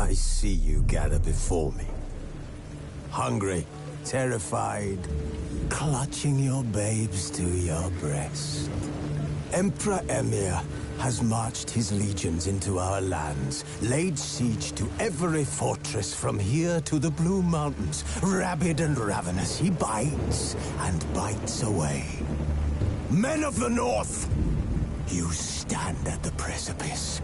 I see you gather before me. Hungry, terrified, clutching your babes to your breast. Emperor Emir has marched his legions into our lands, laid siege to every fortress from here to the Blue Mountains. Rabid and ravenous, he bites and bites away. Men of the North, you stand at the precipice.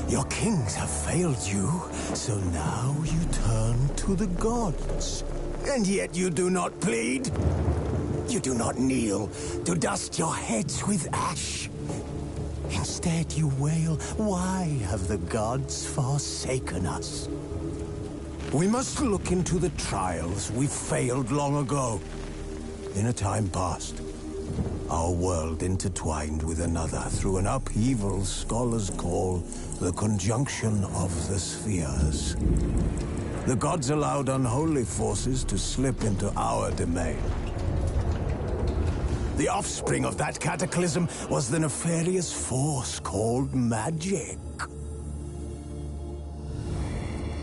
Your kings have failed you, so now you turn to the gods. And yet you do not plead. You do not kneel to dust your heads with ash. Instead you wail, why have the gods forsaken us? We must look into the trials we failed long ago. In a time past, our world intertwined with another through an upheaval scholars call the conjunction of the spheres. The gods allowed unholy forces to slip into our domain. The offspring of that cataclysm was the nefarious force called magic.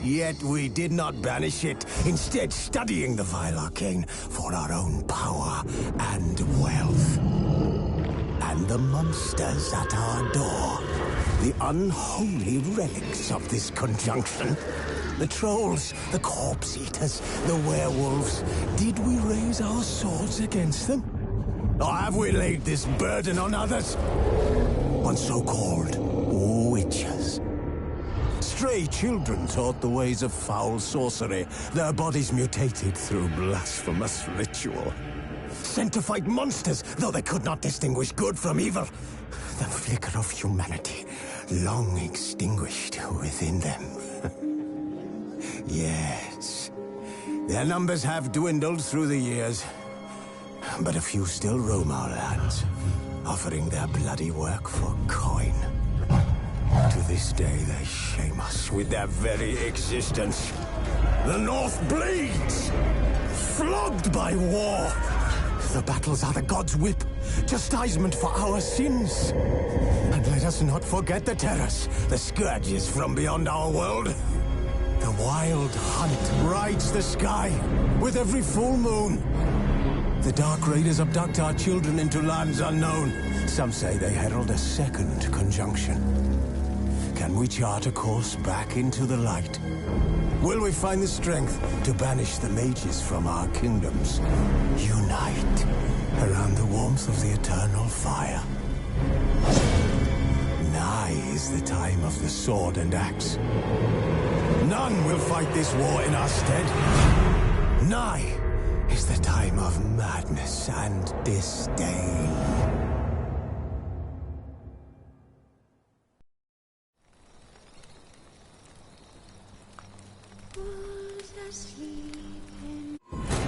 Yet we did not banish it, instead studying the vile arcane for our own power and wealth. And the monsters at our door, the unholy relics of this conjunction. The trolls, the corpse eaters, the werewolves. Did we raise our swords against them? Or have we laid this burden on others? On so-called witches. Stray children taught the ways of foul sorcery, their bodies mutated through blasphemous ritual. Sent to fight monsters, though they could not distinguish good from evil. The flicker of humanity, long extinguished within them. Yes, their numbers have dwindled through the years. But a few still roam our lands, offering their bloody work for coin. To this day, they shame us with their very existence. The North bleeds, flogged by war. The battles are the gods' whip, chastisement for our sins. And let us not forget the terrors, the scourges from beyond our world. The wild hunt rides the sky with every full moon. The Dark Raiders abduct our children into lands unknown. Some say they herald a second conjunction. Can we chart a course back into the light? Will we find the strength to banish the mages from our kingdoms? Unite around the warmth of the eternal fire. Nigh is the time of the sword and axe. None will fight this war in our stead. Nigh is the time of madness and disdain.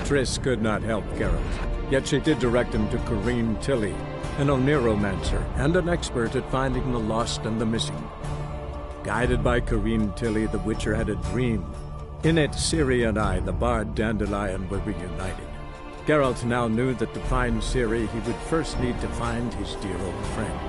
Triss could not help Geralt, yet she did direct him to Corrine Tilly, an Oniromancer and an expert at finding the lost and the missing. Guided by Corrine Tilly, the Witcher had a dream. In it, Ciri and I, the bard Dandelion, were reunited. Geralt now knew that to find Ciri, he would first need to find his dear old friend.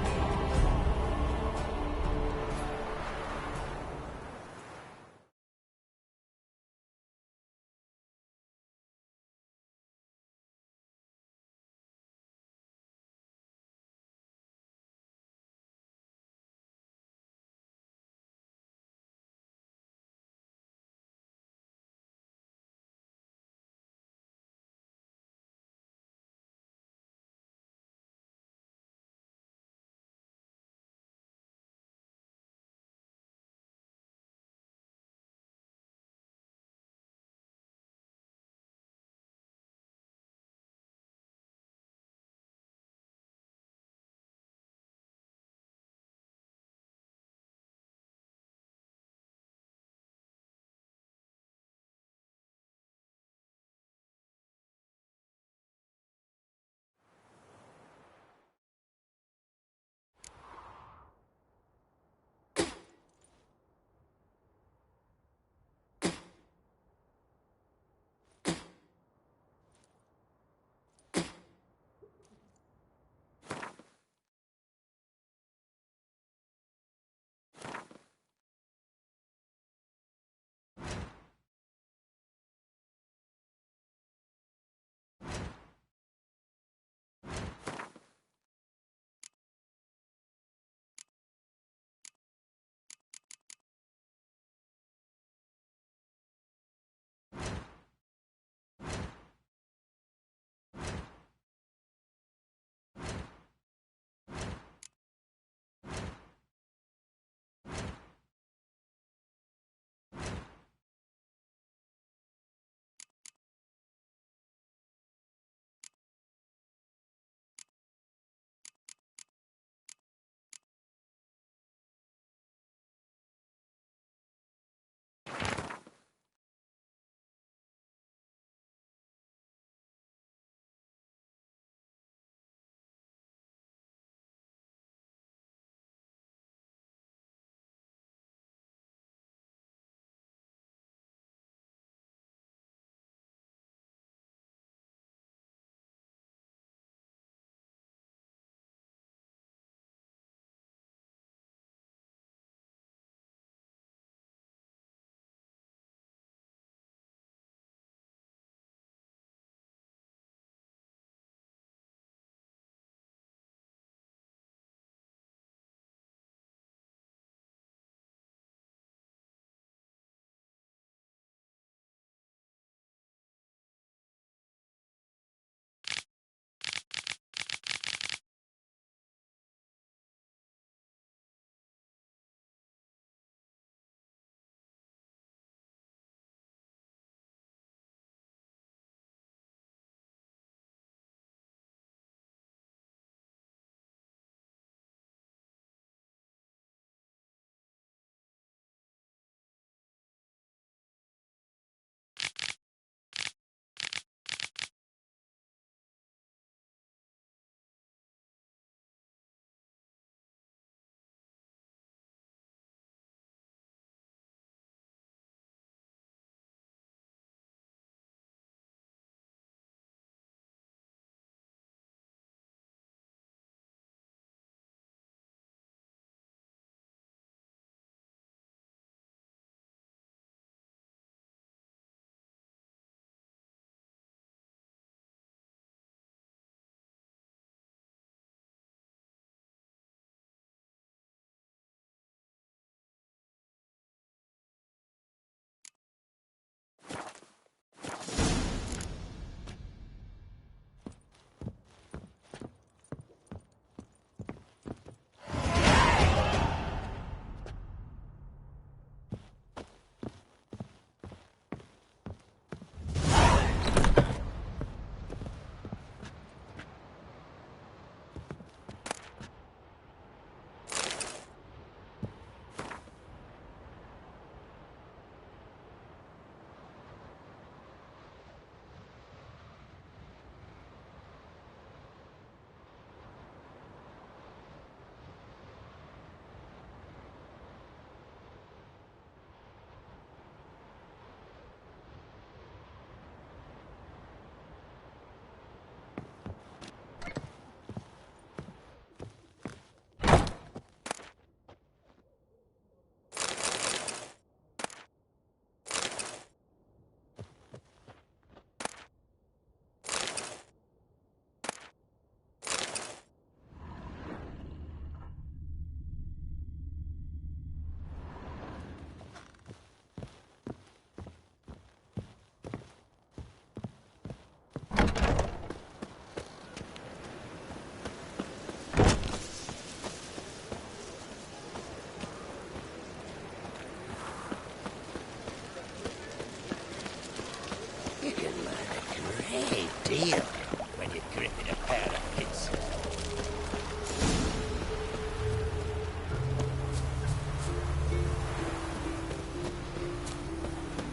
gripping a pair of pincers.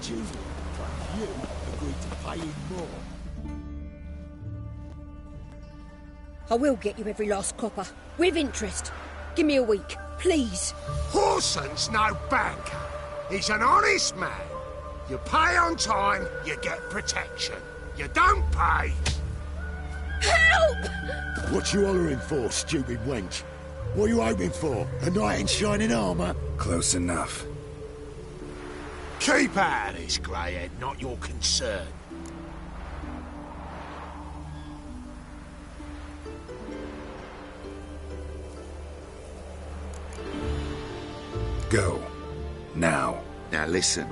Junior, but you agreed to pay him more. I will get you every last copper, with interest. Give me a week, please. Horson's no banker. He's an honest man. You pay on time, you get protection. You don't pay. Help! What you hollering for, stupid wench? What are you hoping for? A knight in shining armour? Close enough. Keep out of this, greyhead, not your concern. Go. Now. Now listen.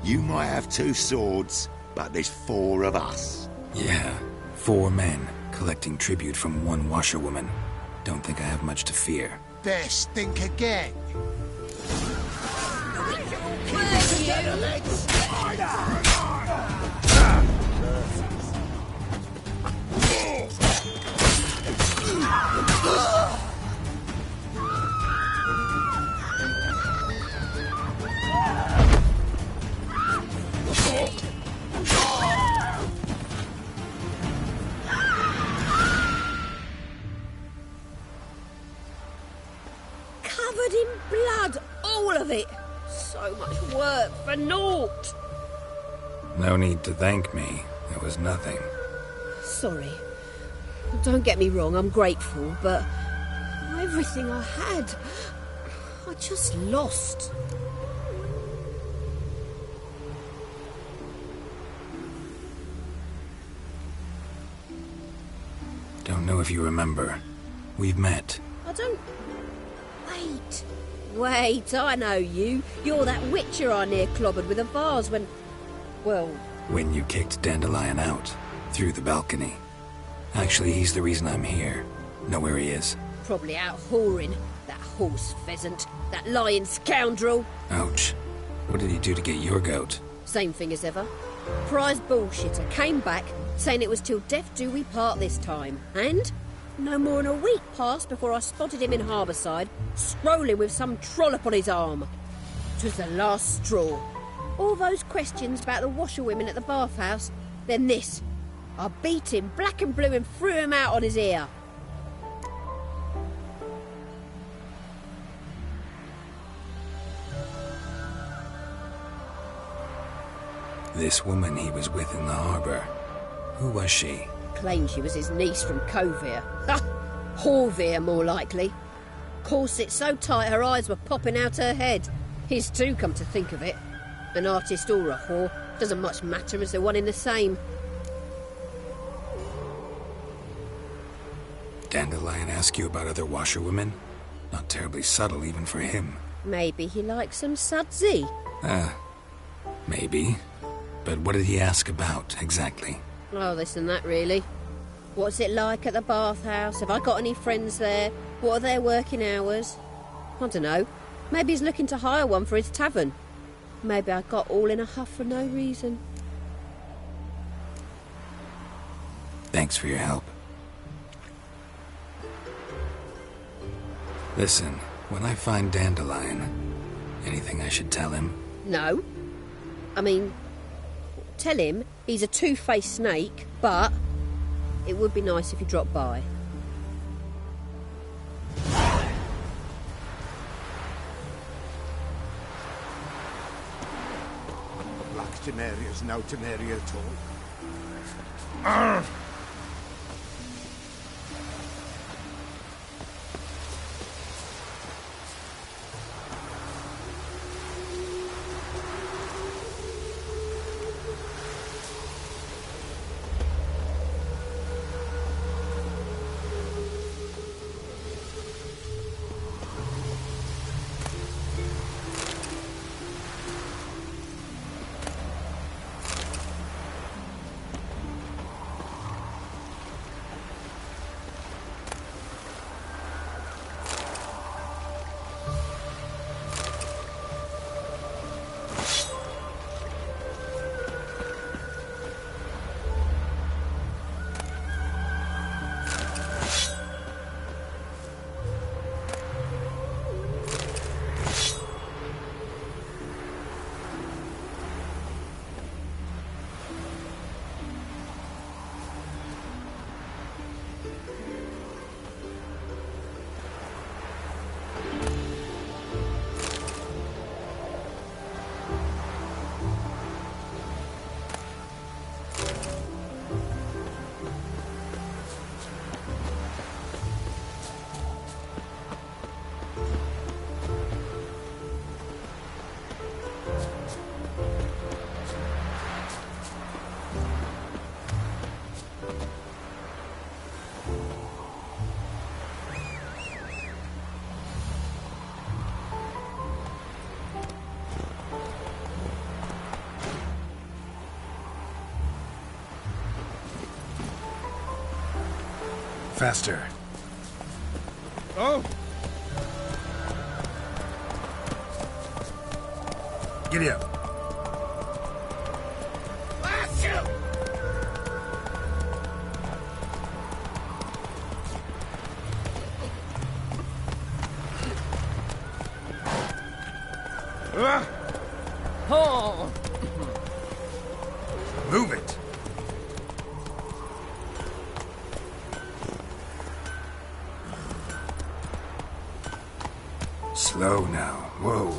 You might have 2 swords, but there's 4 of us. Yeah. 4 men, collecting tribute from 1 washerwoman. Don't think I have much to fear. Best think again. Covered in blood, all of it. So much work for naught. No need to thank me. There was nothing. Sorry. Don't get me wrong, I'm grateful, but everything I had, I just lost. Don't know if you remember. We've met. I don't... Wait, I know you. You're that witcher I near clobbered with a vase when... Well... When you kicked Dandelion out. Through the balcony. Actually, he's the reason I'm here. Know where he is? Probably out whoring. That horse pheasant. That lying scoundrel. Ouch. What did he do to get your goat? Same thing as ever. Prize bullshitter came back, saying it was till death do we part this time. And... no more than a week passed before I spotted him in Harbourside, scrolling with some trollop on his arm. 'Twas the last straw. All those questions about the washerwomen at the bathhouse, then this. I beat him black and blue and threw him out on his ear. This woman he was with in the harbour. Who was she? Claimed she was his niece from Kovir. Ha! Horvir, more likely. Corset so tight her eyes were popping out her head. His too, come to think of it. An artist or a whore, doesn't much matter as they're one in the same. Dandelion ask you about other washerwomen? Not terribly subtle even for him. Maybe he likes some sudsy. Maybe. But what did he ask about, exactly? Oh, this and that, really. What's it like at the bathhouse? Have I got any friends there? What are their working hours? I don't know. Maybe he's looking to hire one for his tavern. Maybe I got all in a huff for no reason. Thanks for your help. Listen, when I find Dandelion, anything I should tell him? No. I mean, tell him he's a two-faced snake, but it would be nice if he dropped by. Black Temeria's no Temeria at all. Faster. Oh! Giddy up. Oh! Move it. Slow now. Whoa.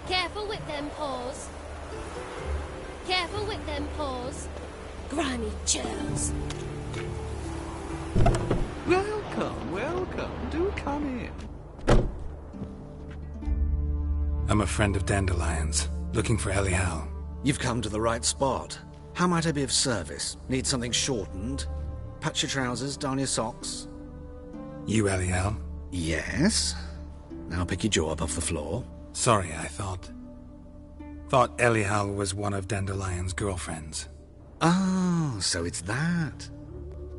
Careful with them paws. Careful with them paws. Grimy churls. Welcome, welcome. Do come in. I'm a friend of Dandelion's, looking for Ellie Howe. You've come to the right spot. How might I be of service? Need something shortened? Patch your trousers, darn your socks. You Ellie Howe? Yes. Now pick your jaw up off the floor. Sorry, I thought Ellie Howe was one of Dandelion's girlfriends. Oh, so it's that.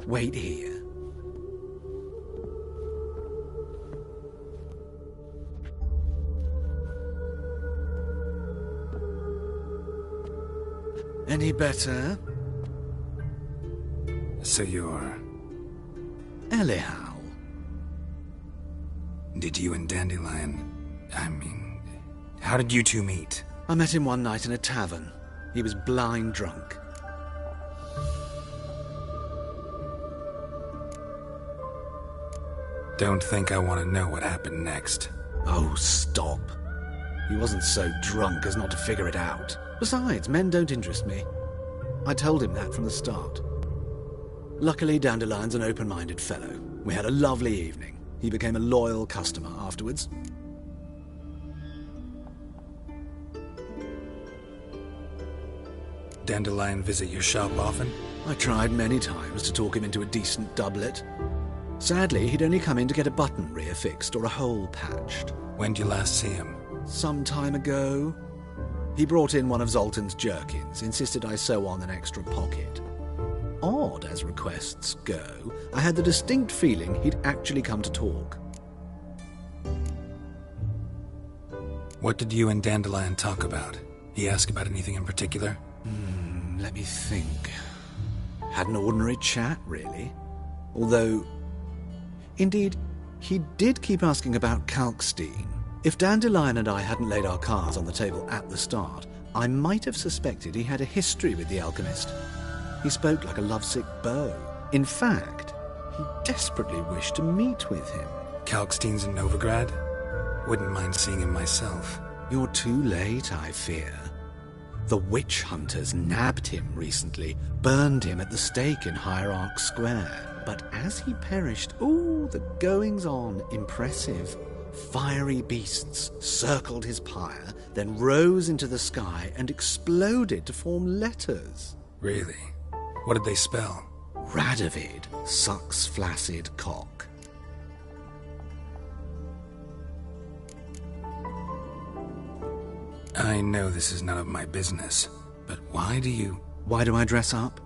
Wait here. Any better? So you're... Ellie Howe. Did you and Dandelion... how did you two meet? I met him one night in a tavern. He was blind drunk. Don't think I want to know what happened next. Oh, stop. He wasn't so drunk as not to figure it out. Besides, men don't interest me. I told him that from the start. Luckily, Dandelion's an open-minded fellow. We had a lovely evening. He became a loyal customer afterwards. Dandelion visit your shop often? I tried many times to talk him into a decent doublet. Sadly, he'd only come in to get a button reaffixed or a hole patched. When'd you last see him? Some time ago. He brought in one of Zoltan's jerkins, insisted I sew on an extra pocket. Odd as requests go, I had the distinct feeling he'd actually come to talk. What did you and Dandelion talk about? He ask about anything in particular? Let me think. Had an ordinary chat, really. Although, indeed, he did keep asking about Kalkstein. If Dandelion and I hadn't laid our cards on the table at the start, I might have suspected he had a history with the alchemist. He spoke like a lovesick beau. In fact, he desperately wished to meet with him. Kalkstein's in Novigrad? Wouldn't mind seeing him myself. You're too late, I fear. The witch hunters nabbed him recently, burned him at the stake in Hierarch Square. But as he perished, the goings-on, impressive. Fiery beasts circled his pyre, then rose into the sky and exploded to form letters. Really? What did they spell? Radovid sucks flaccid cock. I know this is none of my business, but why do I dress up?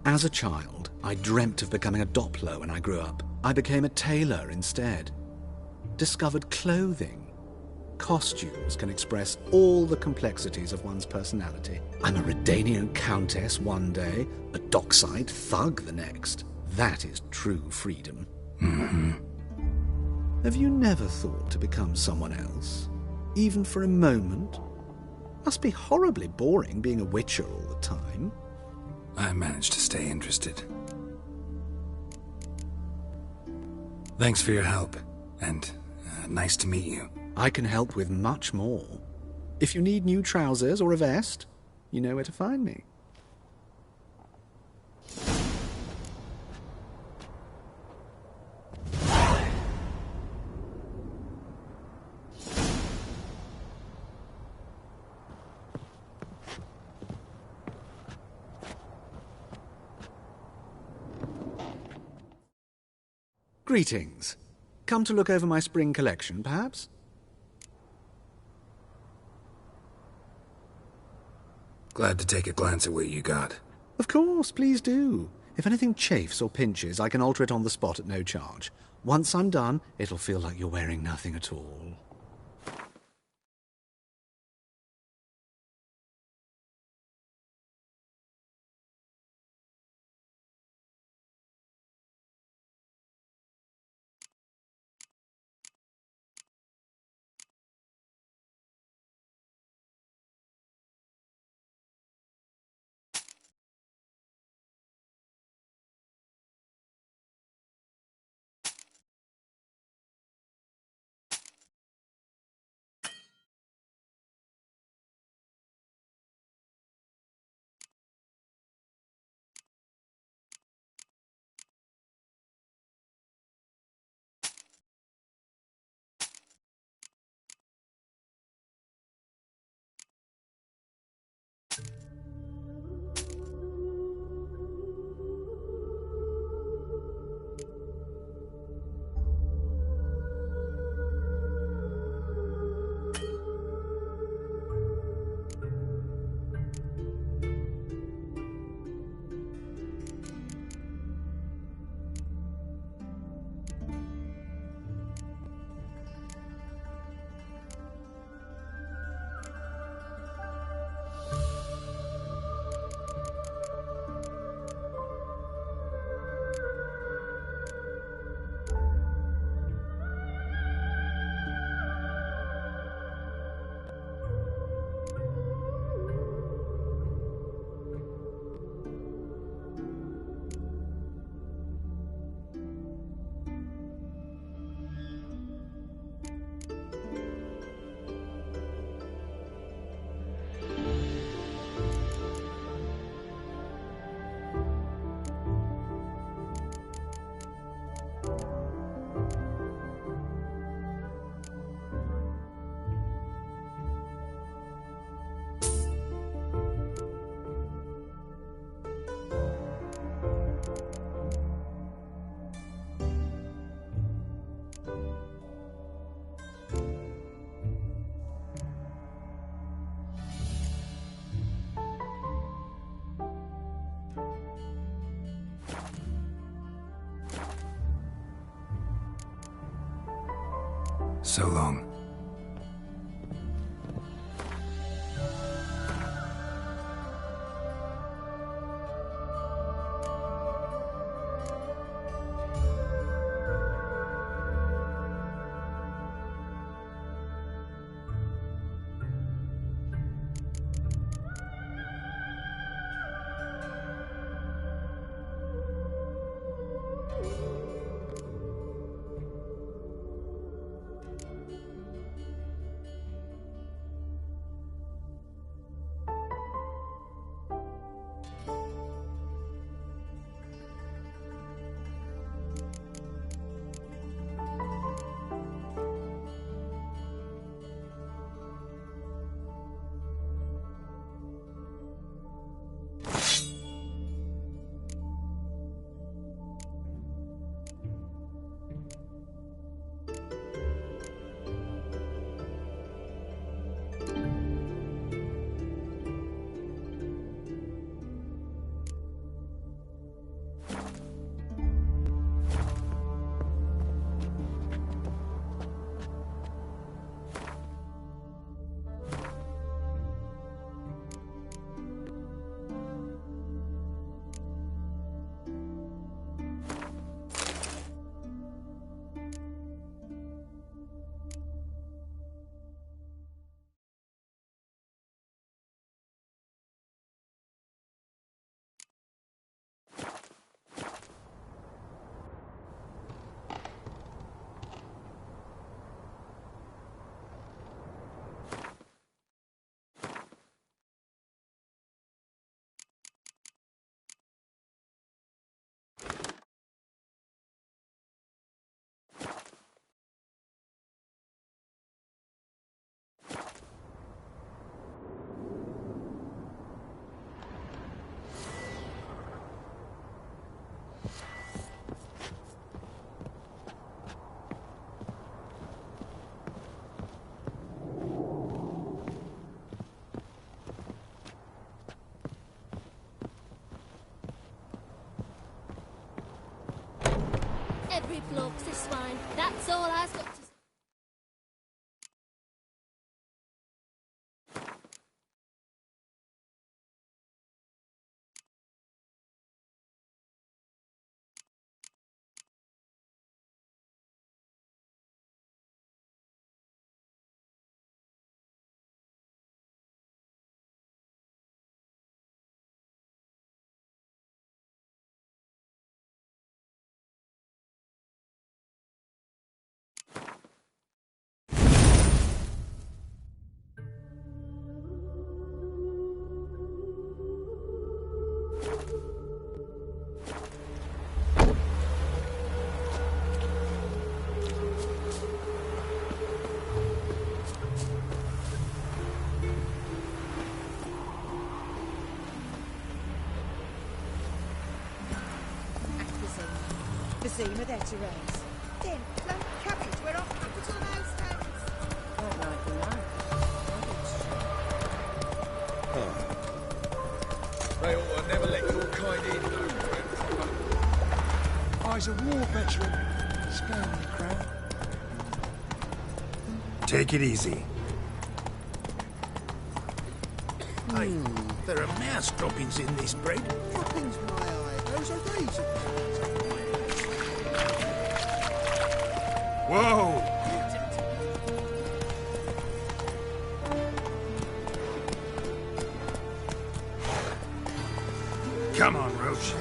As a child, I dreamt of becoming a Doppler when I grew up. I became a tailor instead. Discovered clothing. Costumes can express all the complexities of one's personality. I'm a Redanian countess one day, a dockside thug the next. That is true freedom. Mm-hmm. Have you never thought to become someone else? Even for a moment? Must be horribly boring being a witcher all the time. I managed to stay interested. Thanks for your help, and nice to meet you. I can help with much more. If you need new trousers or a vest, you know where to find me. Greetings. Come to look over my spring collection, perhaps? Glad to take a glance at what you got. Of course, please do. If anything chafes or pinches, I can alter it on the spot at no charge. Once I'm done, it'll feel like you're wearing nothing at all. So long. reflux, this swine. That's all I've got to say. Vizima there to raise. Then, plum cabbage, we're off capital milestones. Don't like the They ought to never let your kind in, though. I's a war veteran. Spare me, Crown. Take it easy. Hey, there are mouse droppings in this bread. Droppings, my eye. Those are these. Whoa! Come on, Roach.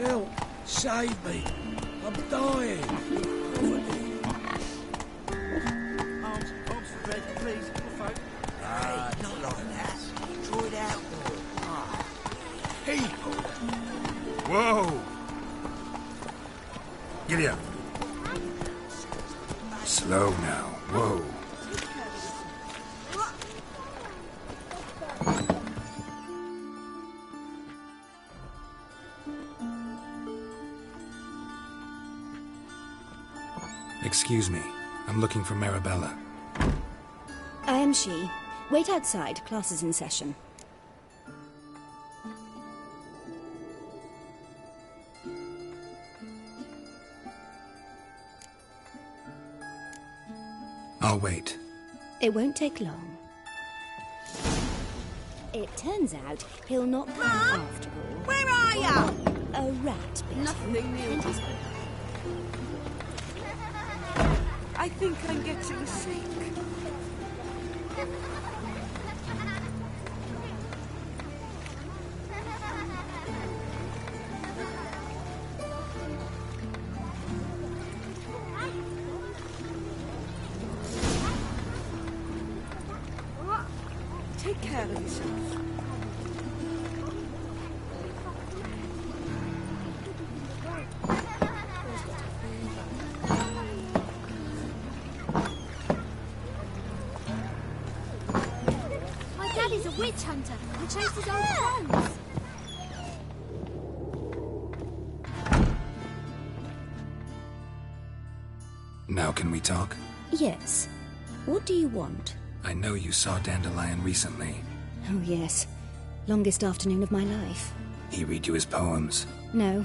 Help! Save me! I'm dying! Arms for bread, please, folk. Hey, not like that. Draw it out more. People! Whoa! Giddy up. Slow now. Whoa. Excuse me. I'm looking for Marabella. I am she. Wait outside. Class is in session. I'll wait. It won't take long. It turns out he'll not come after all. Where are ya? A rat bit. Nothing new. I think I'm getting sick. Take care of yourself. My daddy's a witch hunter who chased his old friends. Now can we talk? Yes. What do you want? I know you saw Dandelion recently. Oh, yes. Longest afternoon of my life. He read you his poems. No.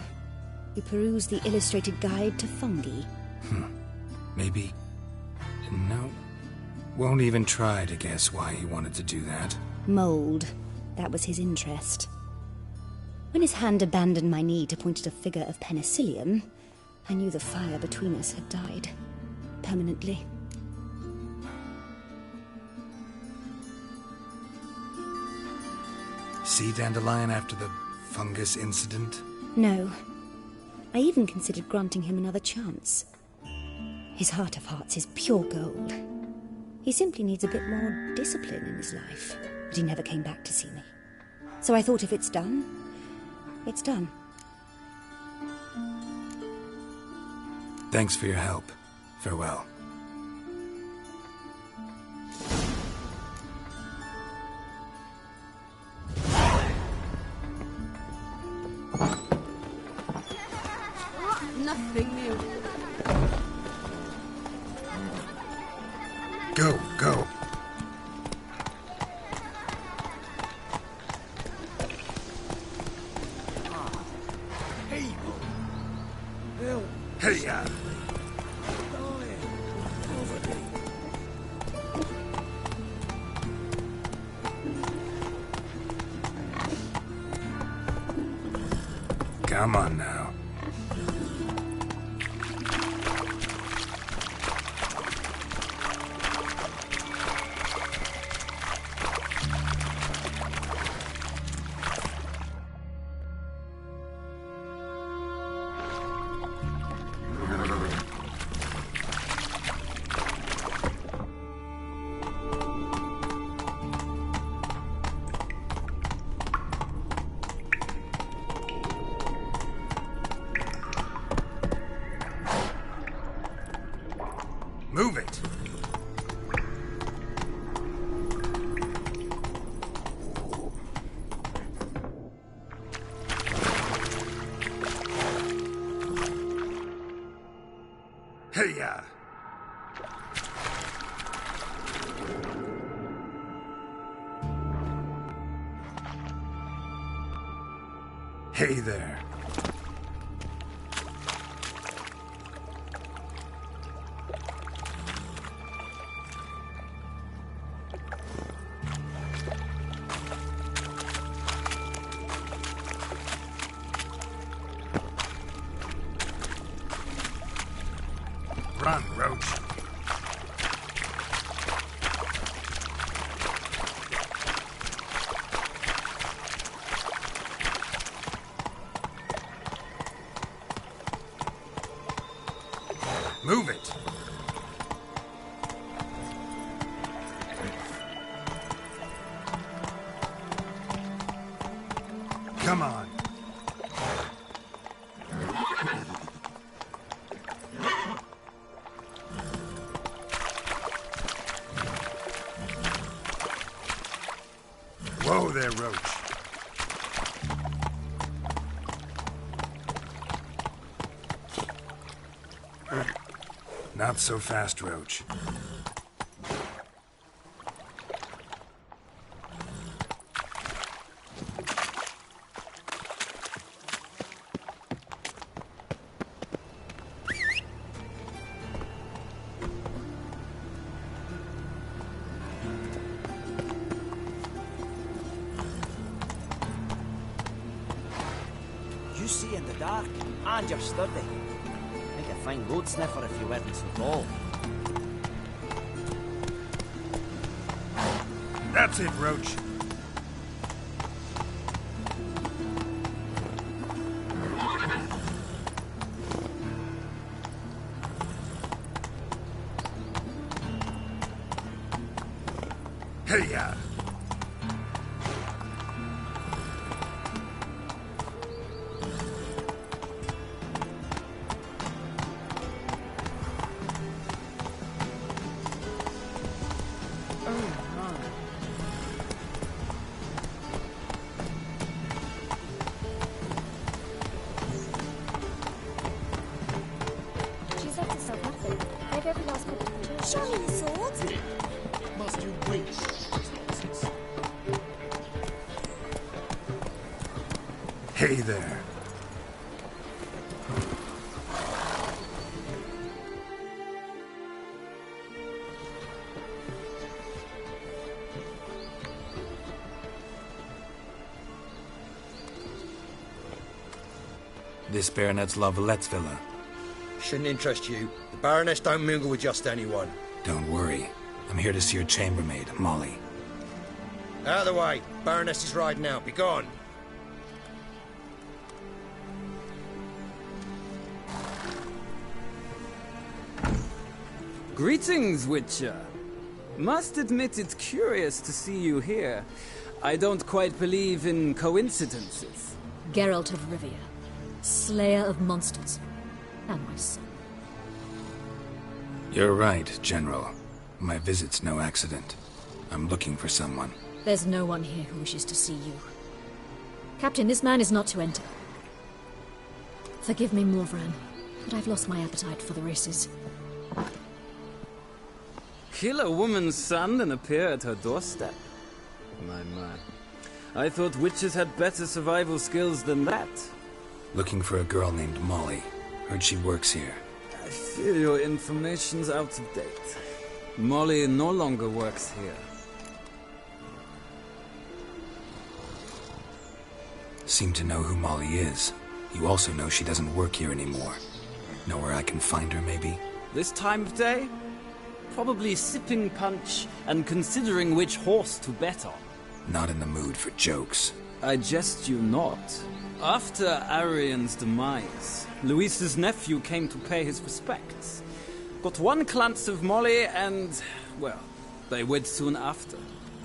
He perused the illustrated guide to fungi. Maybe... No. Won't even try to guess why he wanted to do that. Mold. That was his interest. When his hand abandoned my knee to point at a figure of penicillium, I knew the fire between us had died. Permanently. See Dandelion after the fungus incident? No. I even considered granting him another chance. His heart of hearts is pure gold. He simply needs a bit more discipline in his life. But he never came back to see me. So I thought if it's done, it's done. Thanks for your help. Farewell. Nothing new. Go, go. Hey, Come on now. move it. Hey, Hey there. Run, Roach. Move it. Come on. Whoa there, Roach. Not so fast, Roach. You see in the dark, and you're sturdy. Make a fine road sniffer if you weren't so tall. That's it, Roach. Hey-ya! She's left herself nothing. Maybe every last bit. Show me the sword. Must you wait? Hey there. This Baronet's La Vallette's villa. Shouldn't interest you. The Baroness don't mingle with just anyone. Don't worry. I'm here to see your chambermaid, Molly. Out of the way. Baroness is riding out. Be gone. Greetings, Witcher. Must admit it's curious to see you here. I don't quite believe in coincidences. Geralt of Rivia, slayer of monsters, and my son. You're right, General. My visit's no accident. I'm looking for someone. There's no one here who wishes to see you. Captain, this man is not to enter. Forgive me, Morvran, but I've lost my appetite for the races. Kill a woman's son and appear at her doorstep? My. I thought witches had better survival skills than that. Looking for a girl named Molly. Heard she works here. I fear your information's out of date. Molly no longer works here. Seem to know who Molly is. You also know she doesn't work here anymore. Know where I can find her, maybe? This time of day? Probably sipping punch and considering which horse to bet on. Not in the mood for jokes. I jest you not. After Arian's demise, Luis's nephew came to pay his respects. Got one glance of Molly and, well, they wed soon after.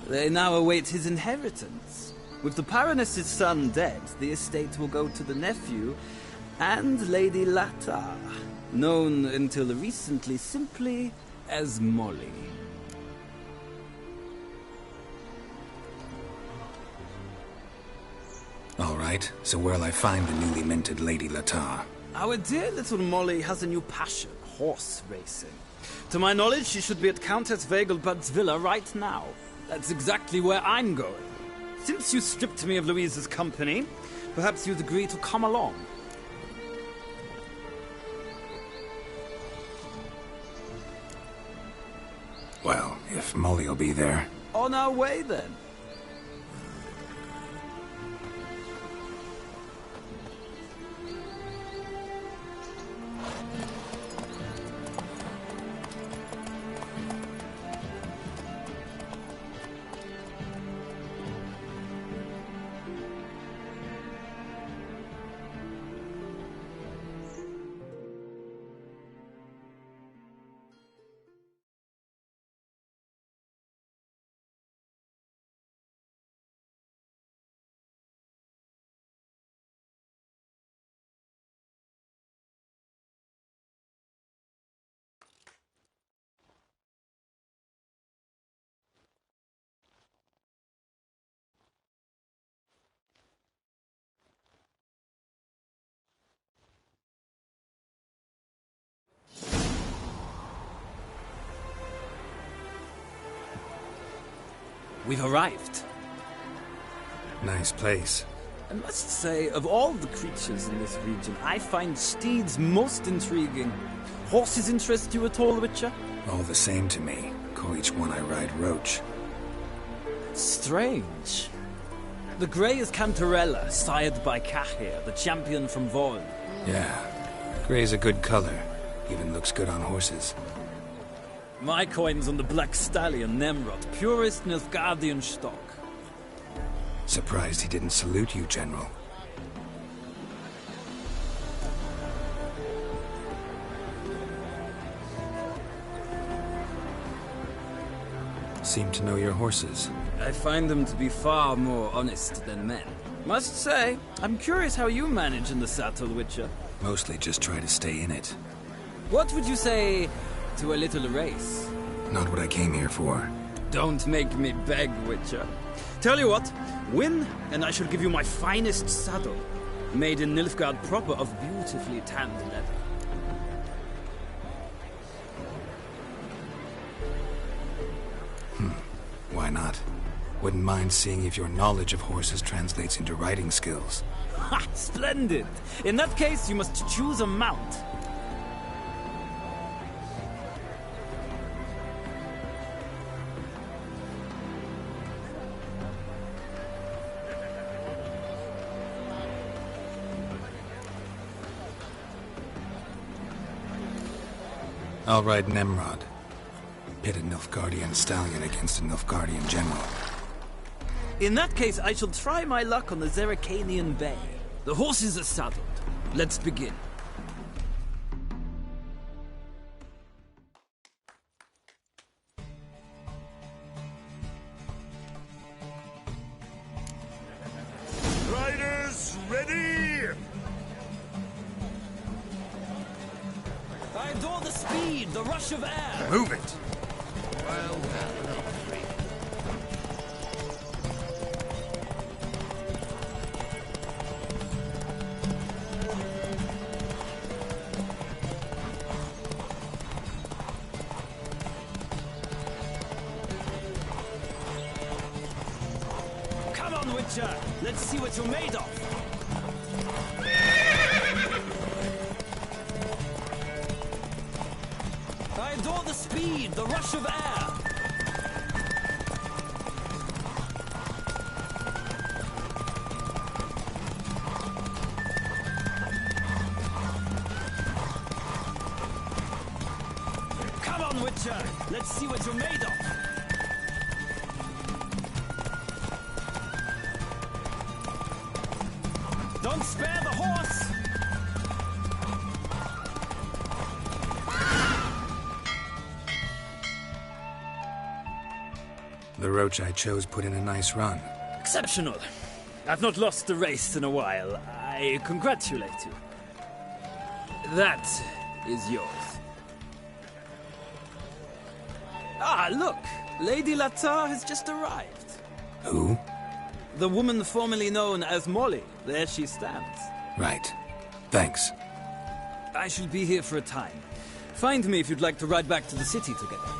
They now await his inheritance. With the Baroness's son dead, the estate will go to the nephew and Lady Latar, known until recently simply as Molly. All right, so where'll I find the newly minted Lady Latar? Our dear little Molly has a new passion, horse racing. To my knowledge, she should be at Countess Vegelbud's villa right now. That's exactly where I'm going. Since you stripped me of Louise's company, perhaps you'd agree to come along. Well, if Molly'll be there. On our way, then. We've arrived. Nice place. I must say, of all the creatures in this region, I find steeds most intriguing. Horses interest you at all, Witcher? All the same to me. Call each one I ride Roach. Strange. The grey is Cantarella, sired by Cahir, the champion from Vorn. Yeah. Grey's a good color. Even looks good on horses. My coin's on the black stallion, Nemrod, purest Nilfgaardian stock. Surprised he didn't salute you, General. Seem to know your horses. I find them to be far more honest than men. Must say, I'm curious how you manage in the saddle, Witcher. Mostly just try to stay in it. What would you say to a little race? Not what I came here for. Don't make me beg, Witcher. Tell you what, win, and I shall give you my finest saddle, made in Nilfgaard proper of beautifully tanned leather. Why not? Wouldn't mind seeing if your knowledge of horses translates into riding skills. Ha! Splendid! In that case, you must choose a mount. I'll ride Nemrod. Pit a Nilfgaardian stallion against a Nilfgaardian general. In that case, I shall try my luck on the Zeracanian Bay. The horses are saddled. Let's begin. Riders, ready! By adore the speed, the rush of air. Move it. Well, Come on, Witcher. Let's see what you're made of. I adore the speed, the rush of air. Come on, Witcher. Let's see what you're made of. Don't spare the horse! The roach I chose put in a nice run. Exceptional. I've not lost a race in a while. I congratulate you. That is yours. Ah, look! Lady Latar has just arrived. Who? The woman formerly known as Molly. There she stands. Right. Thanks. I shall be here for a time. Find me if you'd like to ride back to the city together.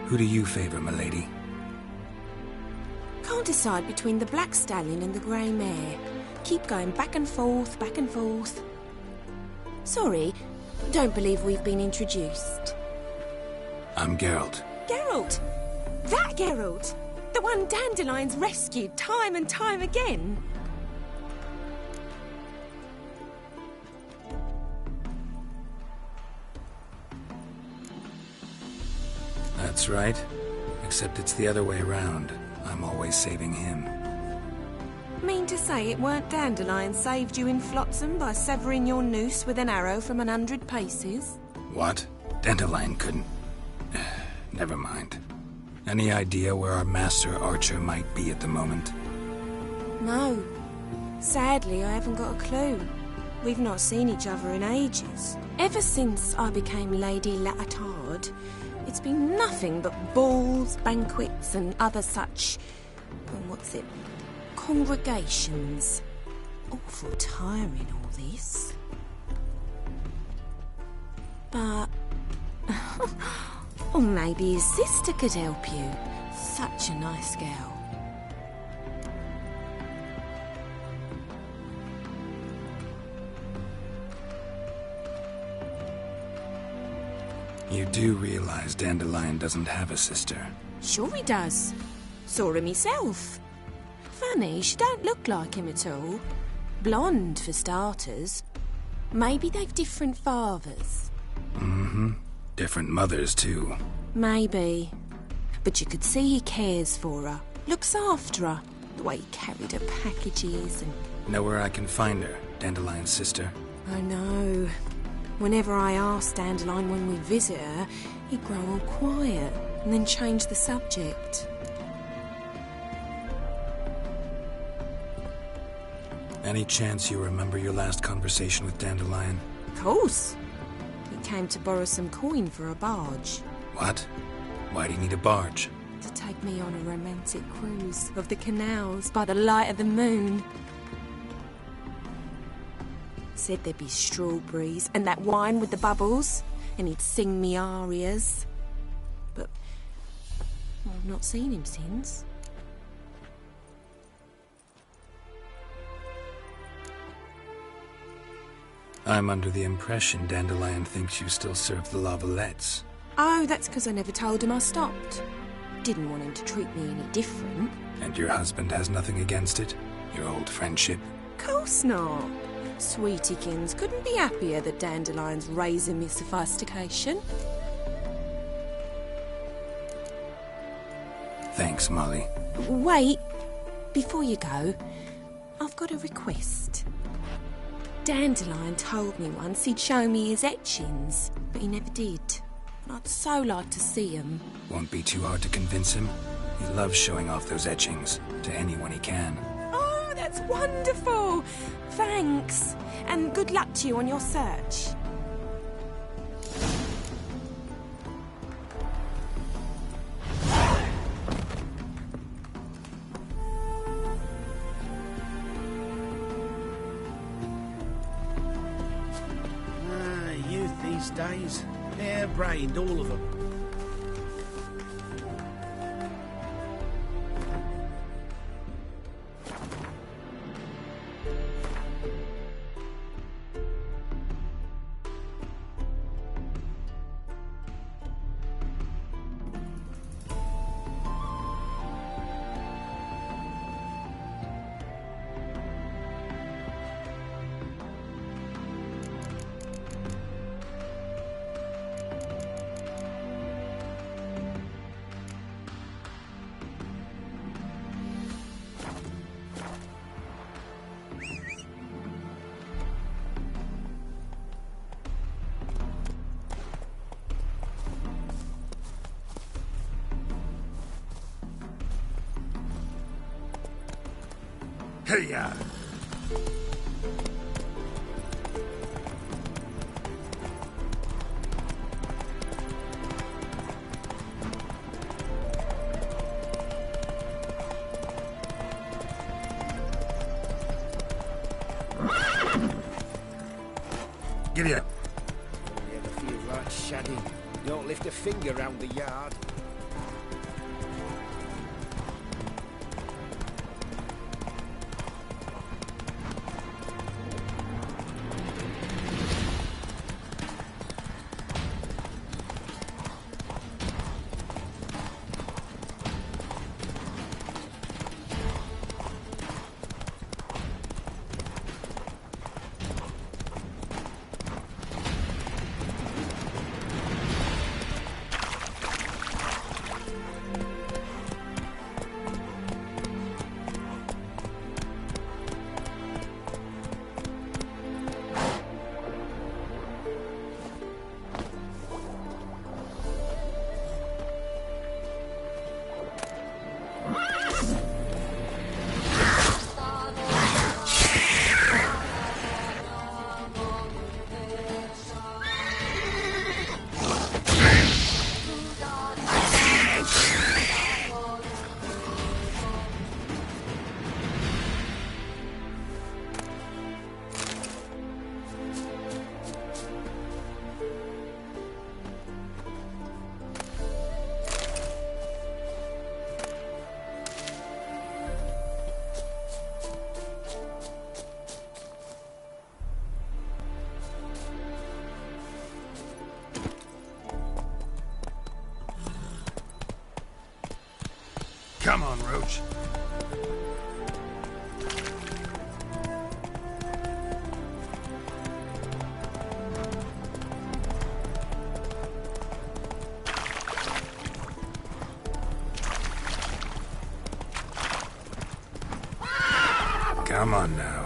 Who do you favor, milady? Can't decide between the black stallion and the grey mare. Keep going back and forth, back and forth. Sorry, don't believe we've been introduced. I'm Geralt. Geralt! That Geralt! The one Dandelion's rescued time and time again. That's right. Except it's the other way around. I'm always saving him. Mean to say it weren't Dandelion saved you in Flotsam by severing your noose with an arrow from 100 paces? What? Dandelion couldn't... Never mind. Any idea where our master archer might be at the moment? No. Sadly, I haven't got a clue. We've not seen each other in ages. Ever since I became Lady Latard, it's been nothing but balls, banquets, and other such... congregations. Awful tiring, all this. But... or maybe his sister could help you. Such a nice girl. You do realize Dandelion doesn't have a sister? Sure he does. Saw him himself. Funny, she don't look like him at all. Blonde, for starters. Maybe they've different fathers. Mm-hmm. Different mothers, too. Maybe. But you could see he cares for her. Looks after her. The way he carried her packages and... Know where I can find her, Dandelion's sister? I know. Whenever I ask Dandelion when we visit her, he'd grow all quiet and then change the subject. Any chance you remember your last conversation with Dandelion? Of course. He came to borrow some coin for a barge. What? Why do you need a barge? To take me on a romantic cruise of the canals by the light of the moon. Said there'd be strawberries and that wine with the bubbles, and he'd sing me arias. But I've not seen him since. I'm under the impression Dandelion thinks you still serve the Lavalettes. Oh, that's because I never told him I stopped. Didn't want him to treat me any different. And your husband has nothing against it? Your old friendship? Course not. Sweetiekins couldn't be happier that Dandelion's raising me sophistication. Thanks, Molly. Wait, before you go, I've got a request. Dandelion told me once he'd show me his etchings, but he never did. And I'd so like to see them. Won't be too hard to convince him. He loves showing off those etchings to anyone he can. Oh, that's wonderful! Thanks, and good luck to you on your search. Youth these days, hair-brained, all of them. Hey-ya! Giddy up. You ever feel like shagging? Don't lift a finger round the yard. Come on, Roach. Come on now.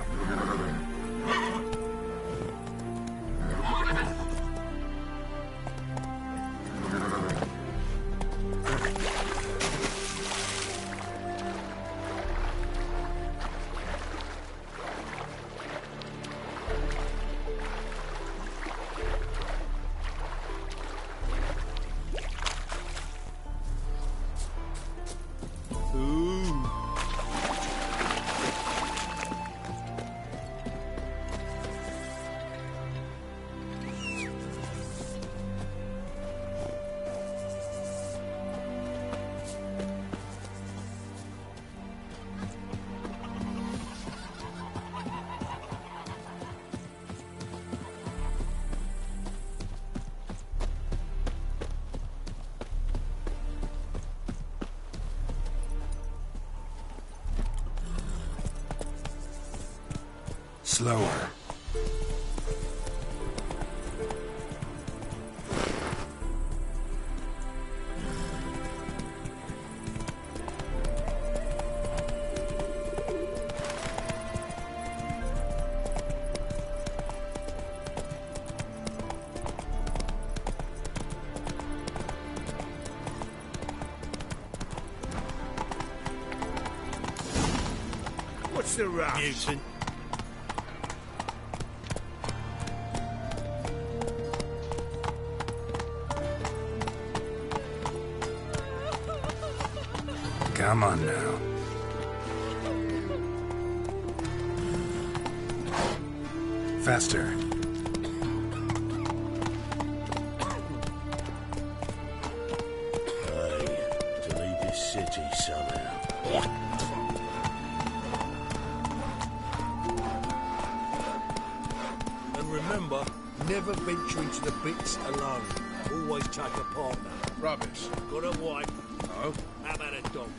Slower. What's the rush? Mutant. Come on now. Faster. To leave this city somehow. And remember, never venture into the bits alone. Always take a partner. Rubbish. Got a wife? No. How about a dog?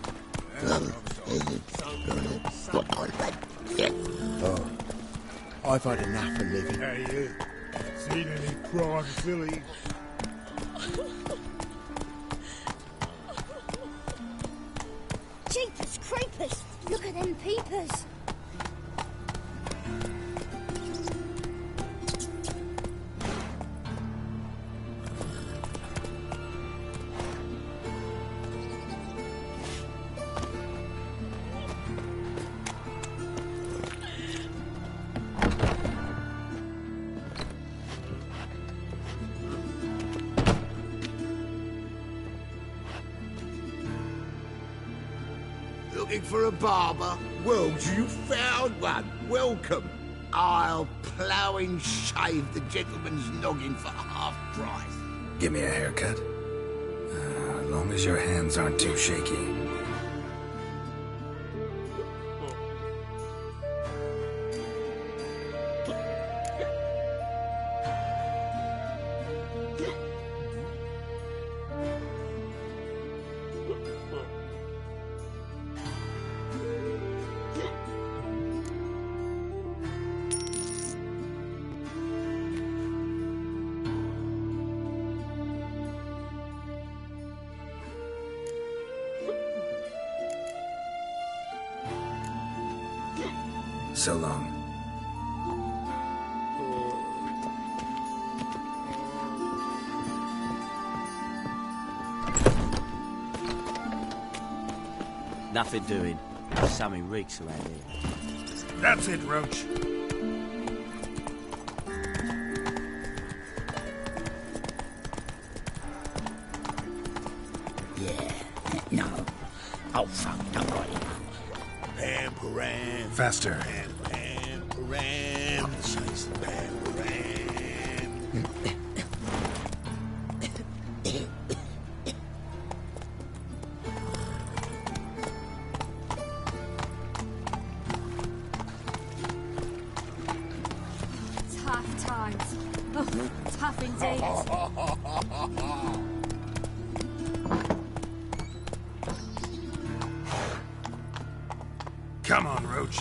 Oh, I've had enough of living. Hey, you. Seen any prime fillies? Jeepers creepers! Look at them peepers! Looking for a barber? Well, you found one. Welcome. I'll plough and shave the gentleman's noggin for half price. Give me a haircut. As long as your hands aren't too shaky. So long. Nothing doing. Something reeks around here. That's it, Roach. Yeah. No. Oh, fuck. I'm right. Pam, param. Faster. Pam, pam, param. Pam, param. Tough times. Oh, tough indeed. Come on, Roach.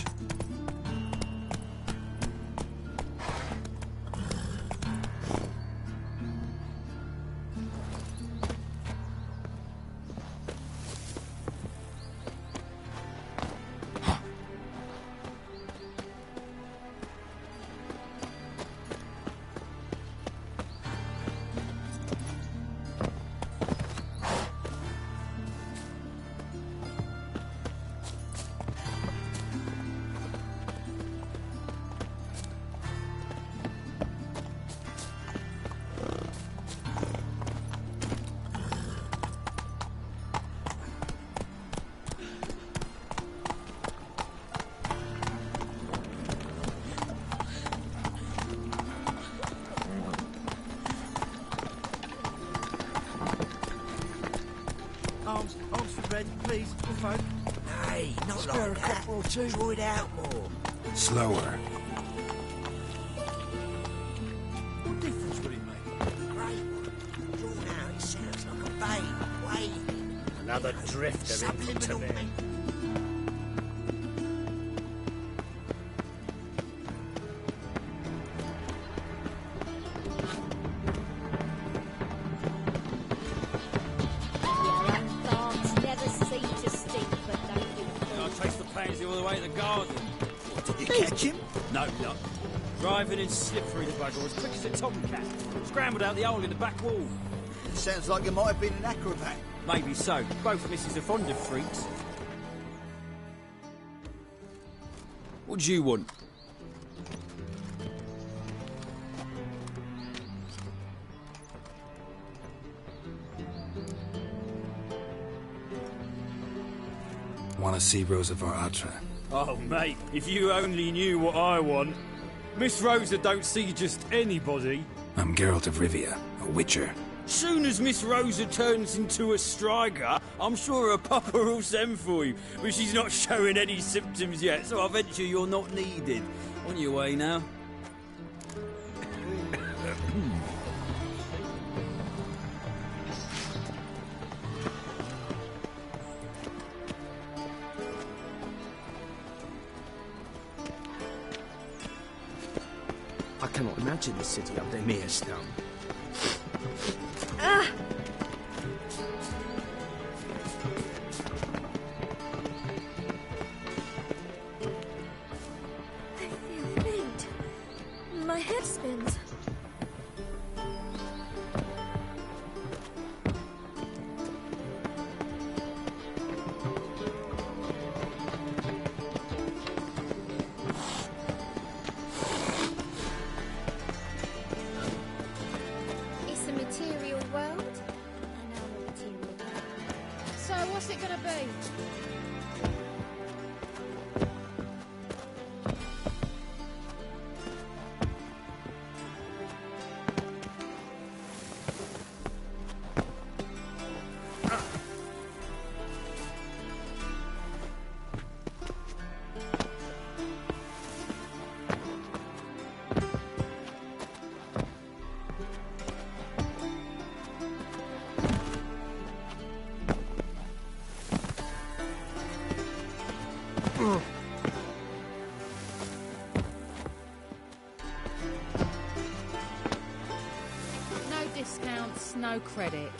Arms for bread, please. For folk. Hey, not like that. Draw it out more. Slower. What difference would it make? Great one. Drawn out, it sounds like a babe. Waiting. Another drifter Subliminal into me. you all the way to the garden. Did you catch him? No luck. Driving in slippery the bugger as quick as a tomcat. Scrambled out the hole in the back wall. Sounds like you might have been an acrobat. Maybe so. Both misses are fond of freaks. What do you want? Want to see Rosa Atra? Oh, mate, if you only knew what I want. Miss Rosa don't see just anybody. I'm Geralt of Rivia, a witcher. Soon as Miss Rosa turns into a striker, I'm sure her papa will send for you. But she's not showing any symptoms yet, so I venture you're not needed. On your way now. I cannot imagine the city under mere stone. Ah! I feel faint. My head spins. It's a material world. I know a material world. So what's it gonna be? No discounts, no credit.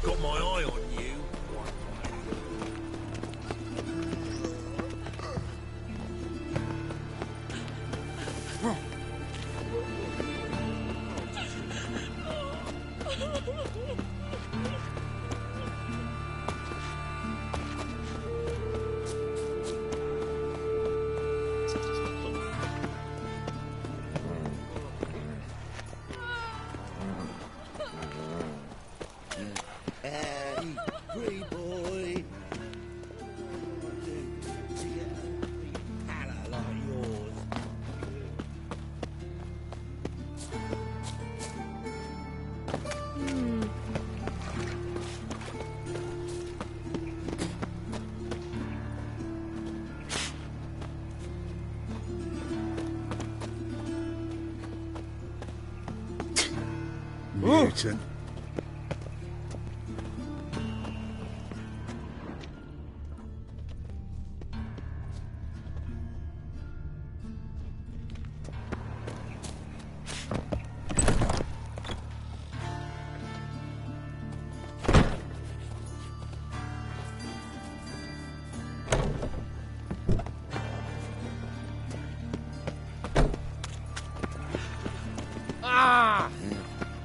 Got my eye on you. mutant.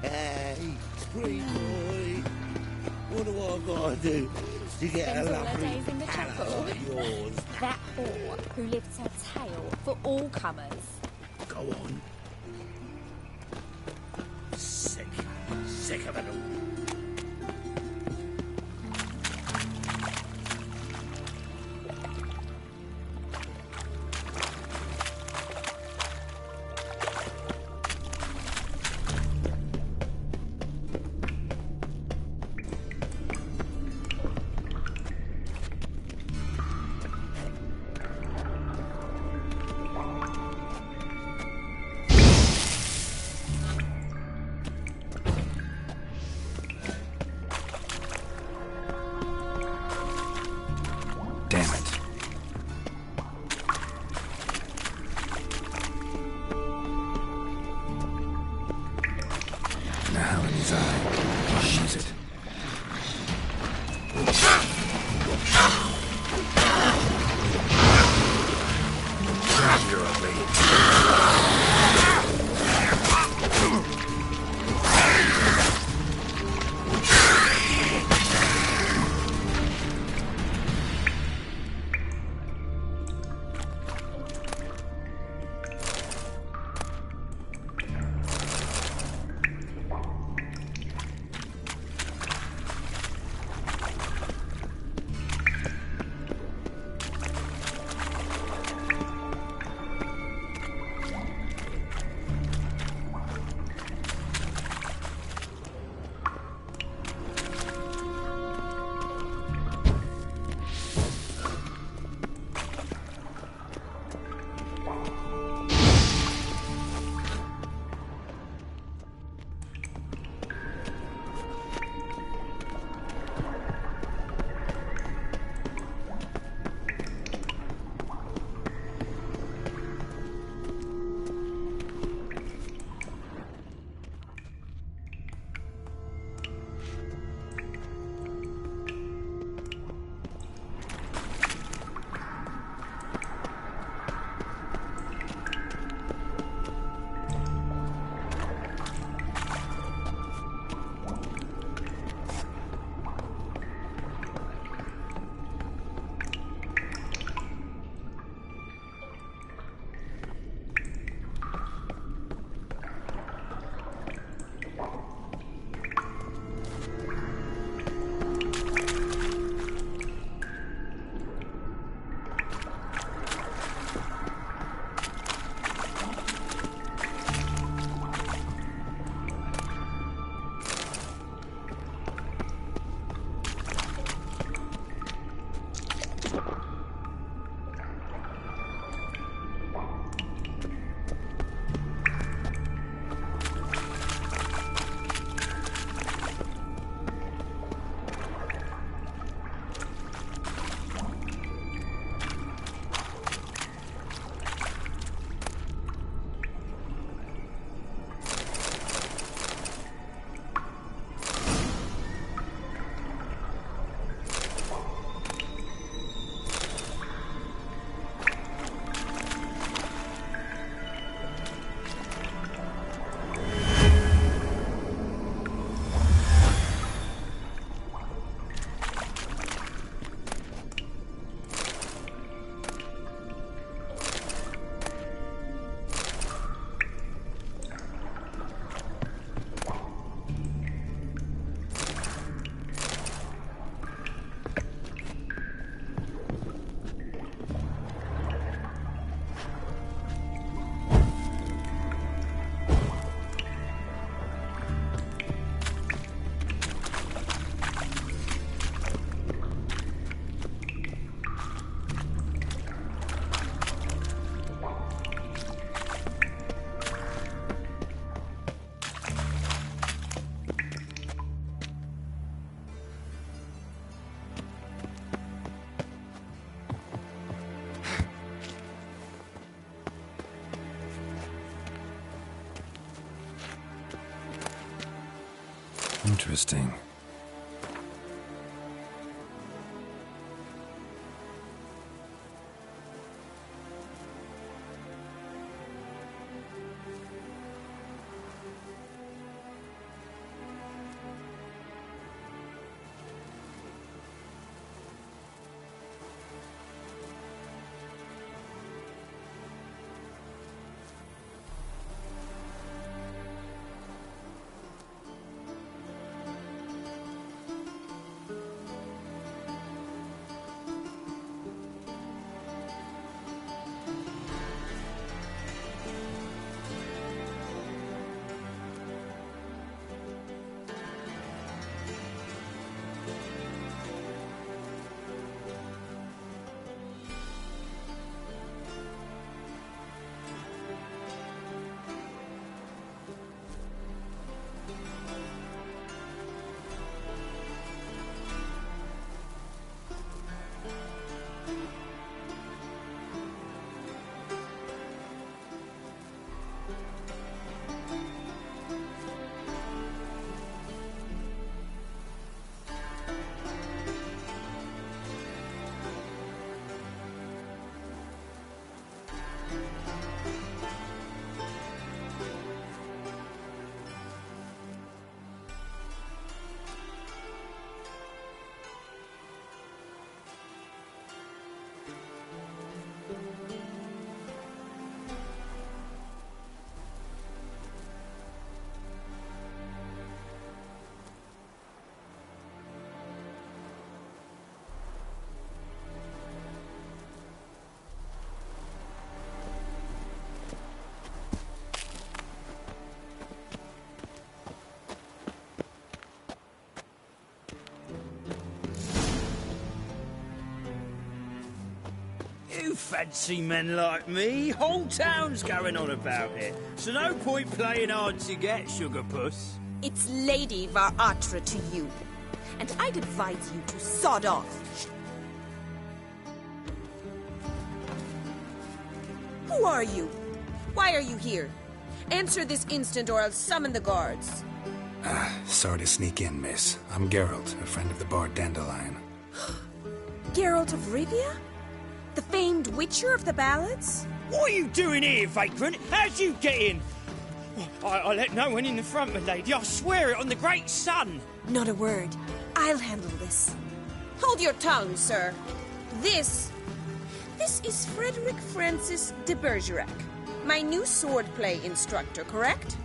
Hey, pretty boy. What do I gotta do to get Spends a all her lovely days in the pal chapel. like yours? That whore who lifts her tail for all comers. Go on. Sick of it all. Damn it. Now in his eye. She's it. You're Interesting. You fancy men like me? Whole town's going on about it. So no point playing hard to get, sugar puss. It's Lady Varatra to you. And I'd advise you to sod off. Who are you? Why are you here? Answer this instant or I'll summon the guards. Sorry to sneak in, miss. I'm Geralt, a friend of the bard Dandelion. Geralt of Rivia? The famed witcher of the ballads? What are you doing here, vagrant? How'd you get in? I let no one in the front, my lady. I swear it on the great sun. Not a word. I'll handle this. Hold your tongue, sir. This is Frederick Francis de Bergerac, my new swordplay instructor, correct?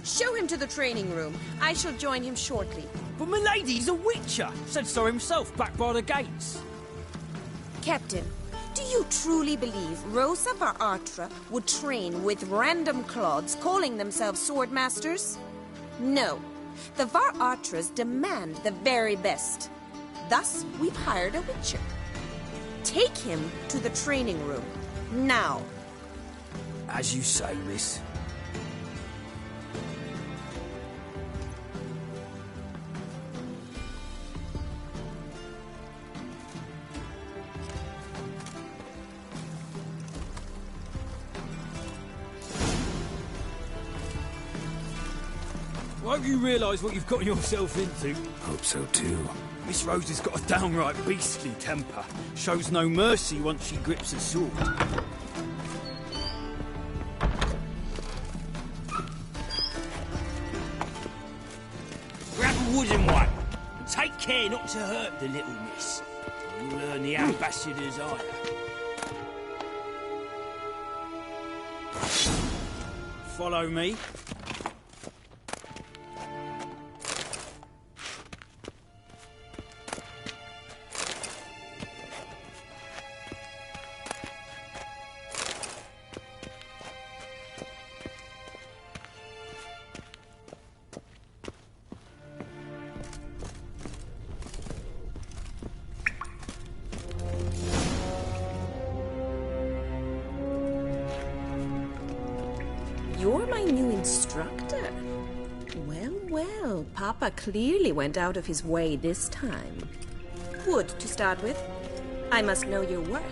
Show him to the training room. I shall join him shortly. But my lady's a witcher. Said so himself back by the gates. Captain, do you truly believe Rosa Varatra would train with random clods calling themselves swordmasters? No. The Varatras demand the very best. Thus, we've hired a witcher. Take him to the training room. Now. As you say, miss. Won't you realise what you've got yourself into? Hope so too. Miss Rose has got a downright beastly temper. Shows no mercy once she grips a sword. Grab a wooden one. And take care not to hurt the little miss. You'll earn the ambassador's ire. Follow me. You're my new instructor. Well, well, Papa clearly went out of his way this time. Wood, to start with. I must know your worth.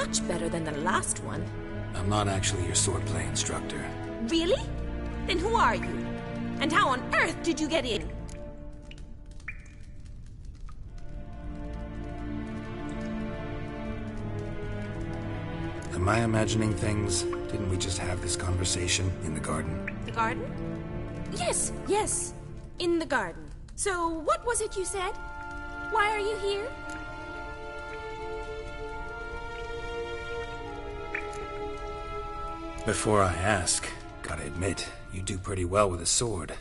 much better than the last one. I'm not actually your swordplay instructor. Really? Then who are you? And how on earth did you get in? Am I imagining things? Didn't we just have this conversation in the garden? The garden? Yes, yes. In the garden. So, what was it you said? Why are you here? Before I ask, gotta admit, you do pretty well with a sword.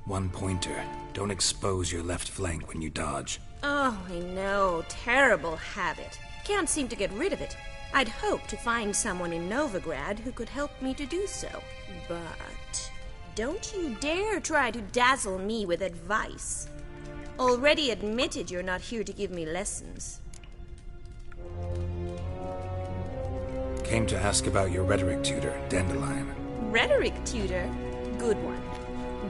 One pointer. Don't expose your left flank when you dodge. Oh, I know. Terrible habit. Can't seem to get rid of it. I'd hoped to find someone in Novigrad who could help me to do so. But don't you dare try to dazzle me with advice. Already admitted you're not here to give me lessons. Came to ask about your rhetoric tutor, Dandelion. Rhetoric tutor? Good one.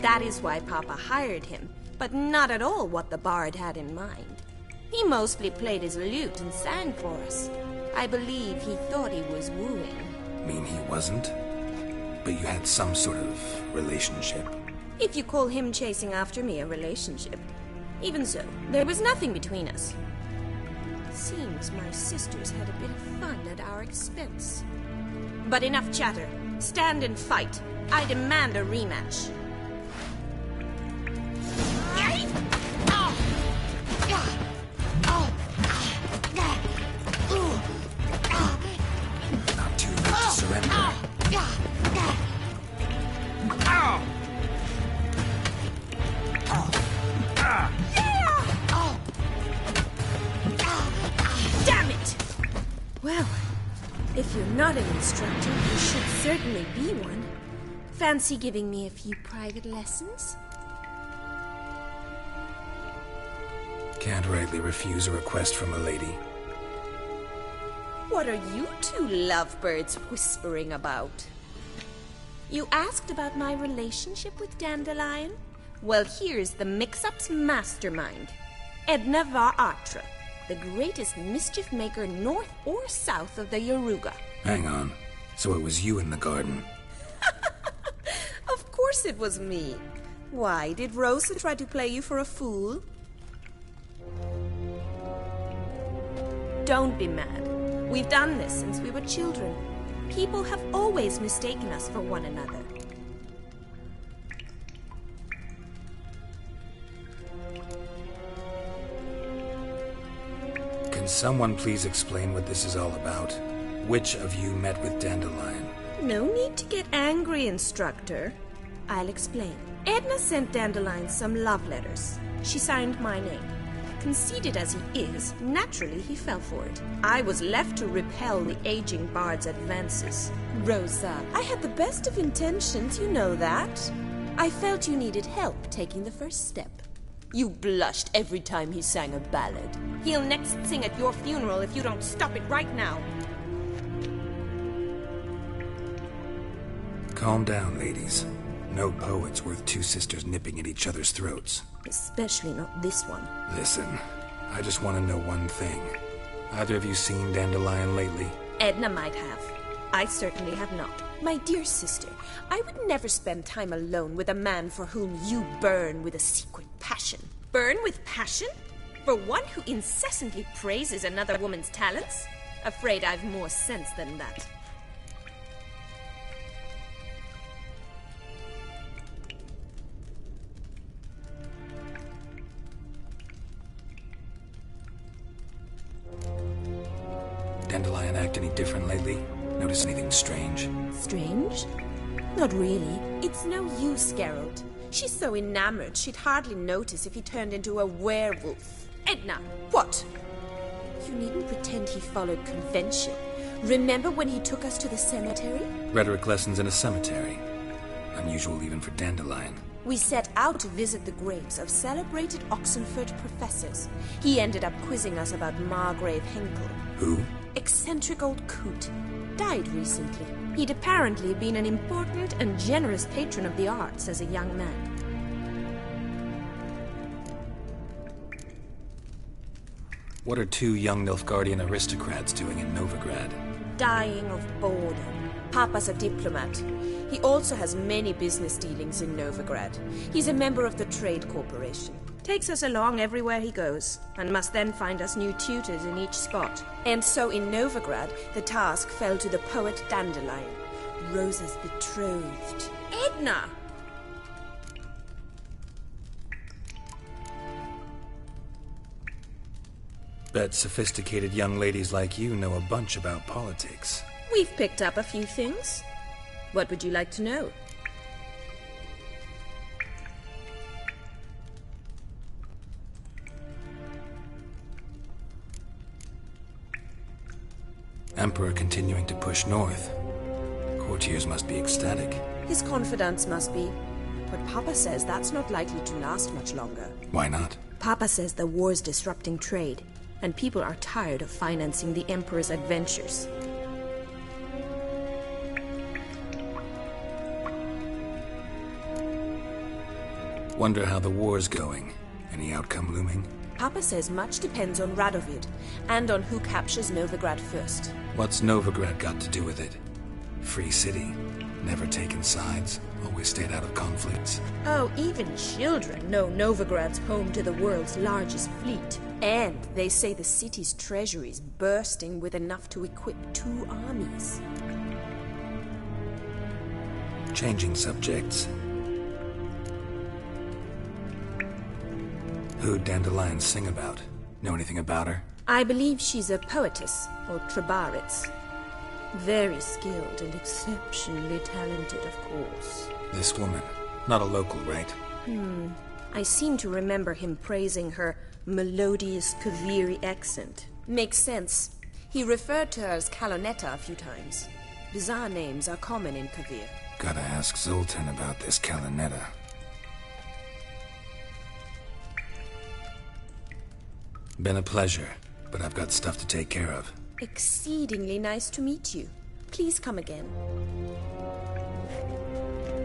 That is why Papa hired him, but not at all what the bard had in mind. He mostly played his lute and sang for us. I believe he thought he was wooing. Mean he wasn't? But you had some sort of relationship? If you call him chasing after me a relationship. Even so, there was nothing between us. Seems my sisters had a bit of fun at our expense. But enough chatter. Stand and fight. I demand a rematch. Not too late to surrender. Damn it! Well, if you're not an instructor, you should certainly be one. Fancy giving me a few private lessons? Can't rightly refuse a request from a lady. What are you two lovebirds whispering about? You asked about my relationship with Dandelion? Well, here's the mix-up's mastermind. Edna var Atra, the greatest mischief maker north or south of the Yaruga. Hang on. So it was you in the garden? Of course it was me. Why, did Rosa try to play you for a fool? Don't be mad. We've done this since we were children. People have always mistaken us for one another. Can someone please explain what this is all about? Which of you met with Dandelion? No need to get angry, instructor. I'll explain. Edna sent Dandelion some love letters. She signed my name. Conceited as he is, naturally he fell for it. I was left to repel the aging bard's advances. Rosa, I had the best of intentions, you know that. I felt you needed help taking the first step. You blushed every time he sang a ballad. He'll next sing at your funeral if you don't stop it right now. Calm down, ladies. No poet's worth two sisters nipping at each other's throats. Especially not this one. Listen, I just want to know one thing. Either of you seen Dandelion lately? Edna might have. I certainly have not. My dear sister, I would never spend time alone with a man for whom you burn with a secret passion. Burn with passion? For one who incessantly praises another woman's talents? Afraid I've more sense than that. Dandelion act any different lately? Notice anything strange? Strange? Not really. It's no use, Geralt. She's so enamored she'd hardly notice if he turned into a werewolf. Edna, what? You needn't pretend he followed convention. Remember when he took us to the cemetery? Rhetoric lessons in a cemetery. Unusual even for Dandelion. We set out to visit the graves of celebrated Oxenford professors. He ended up quizzing us about Margrave Henkel. Who? Eccentric old coot. Died recently. He'd apparently been an important and generous patron of the arts as a young man. What are two young Nilfgaardian aristocrats doing in Novigrad? dying of boredom. Papa's a diplomat. He also has many business dealings in Novigrad. He's a member of the Trade Corporation. Takes us along everywhere he goes, and must then find us new tutors in each spot. And so in Novigrad, the task fell to the poet Dandelion, Rosa's betrothed. Edna! Bet sophisticated young ladies like you know a bunch about politics. We've picked up a few things. What would you like to know? Emperor continuing to push north. Courtiers must be ecstatic. His confidants must be. But Papa says that's not likely to last much longer. Why not? Papa says the war's disrupting trade, and people are tired of financing the Emperor's adventures. Wonder how the war's going. Any outcome looming? Papa says much depends on Radovid, and on who captures Novigrad first. What's Novigrad got to do with it? Free city. Never taken sides. Always stayed out of conflicts. Oh, even children know Novigrad's home to the world's largest fleet. And they say the city's treasury is bursting with enough to equip 2 armies. Changing subjects. Who'd Dandelion sing about? Know anything about her? I believe she's a poetess, or Trebaritz. Very skilled and exceptionally talented, of course. This woman. Not a local, right? I seem to remember him praising her melodious Kaviri accent. Makes sense. He referred to her as Kalonetta a few times. Bizarre names are common in Kavir. Gotta ask Zoltan about this Kalonetta. Been a pleasure, but I've got stuff to take care of. Exceedingly nice to meet you. Please come again.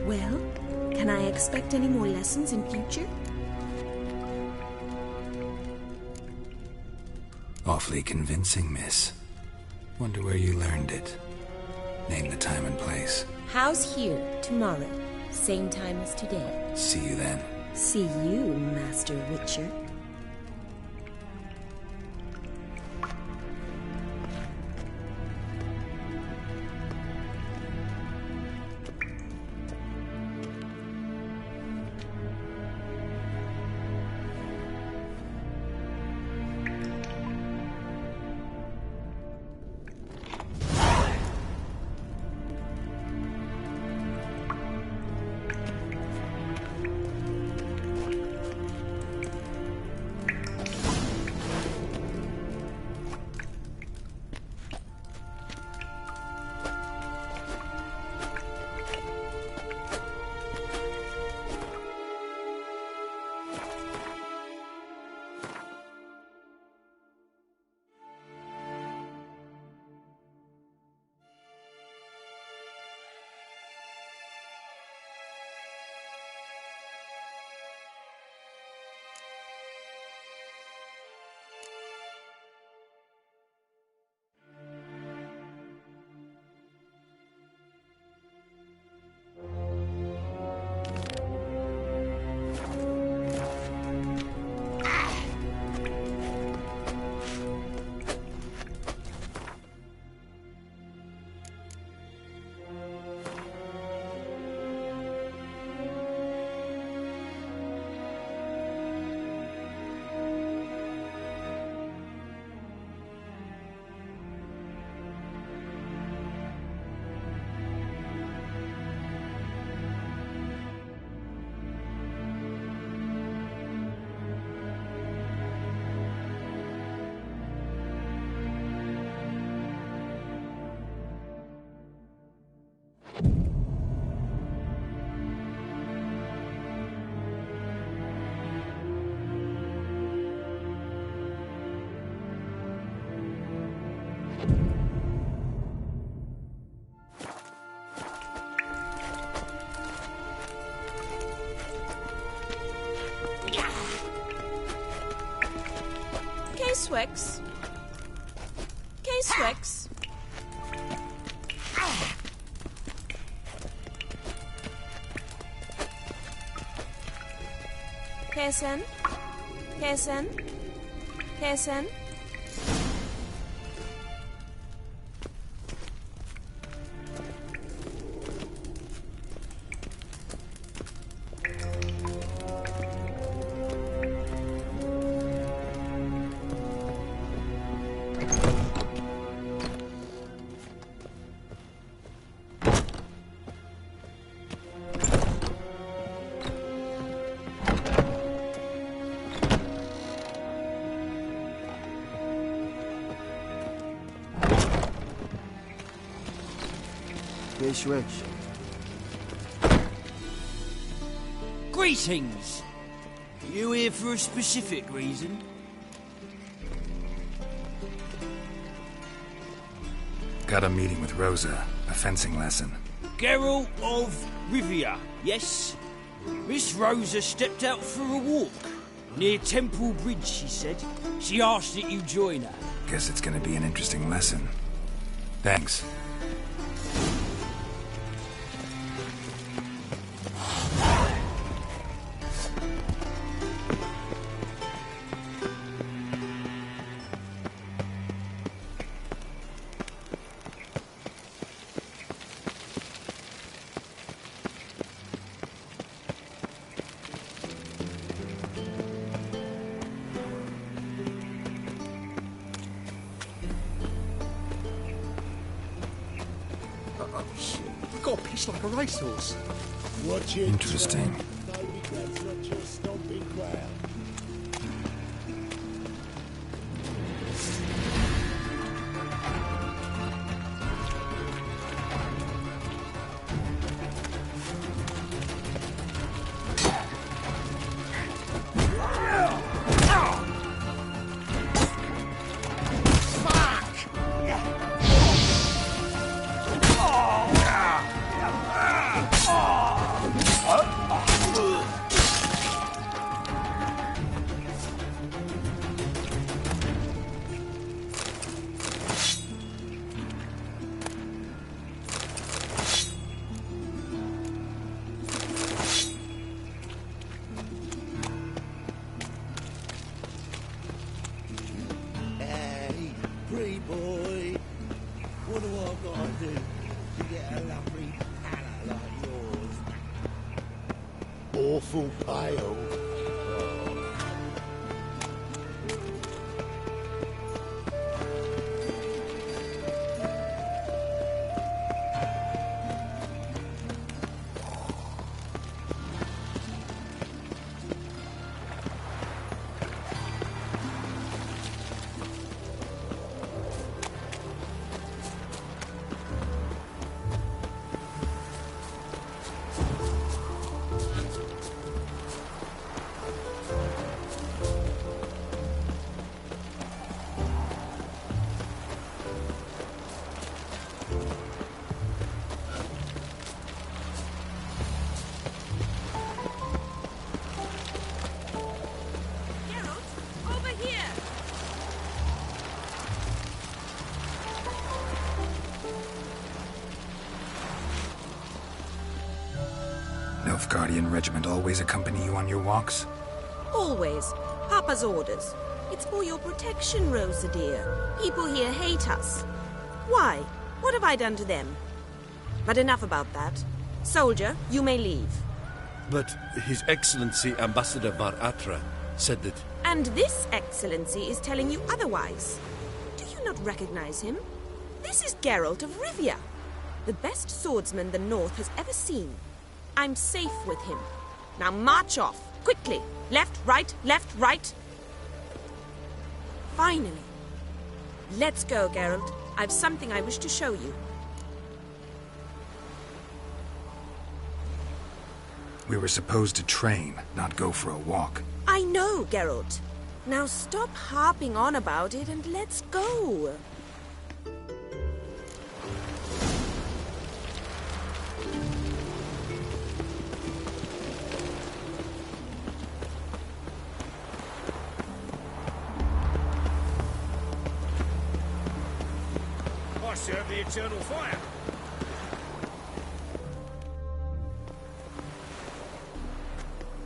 Well, can I expect any more lessons in future? Awfully convincing, miss. Wonder where you learned it. Name the time and place. House here, tomorrow. Same time as today. See you then. See you, Master Witcher. K-Swex. K-Swex. Pearson? Pearson? Pearson? Greetings! You here for a specific reason? Got a meeting with Rosa, a fencing lesson. Geralt of Rivia, yes? Miss Rosa stepped out for a walk. Near Temple Bridge, she said. She asked that you join her. Guess it's gonna be an interesting lesson. Thanks. Got a piece like a racehorse. Watch it. Interesting. That's not your stomping ground. Pretty boy, what do I gotta do to get a lovely pallor like yours? Awful pale. Nilfgaardian regiment always accompany you on your walks? Always. Papa's orders. It's for your protection, Rosa dear. People here hate us. Why? What have I done to them? But enough about that. Soldier, you may leave. But His Excellency Ambassador Var Atra said that... And this Excellency is telling you otherwise. Do you not recognize him? This is Geralt of Rivia, the best swordsman the North has ever seen. I'm safe with him. Now march off, quickly. Left, right, left, right. Finally. Let's go, Geralt. I've something I wish to show you. We were supposed to train, not go for a walk. I know, Geralt. Now stop harping on about it and let's go. I serve the eternal fire.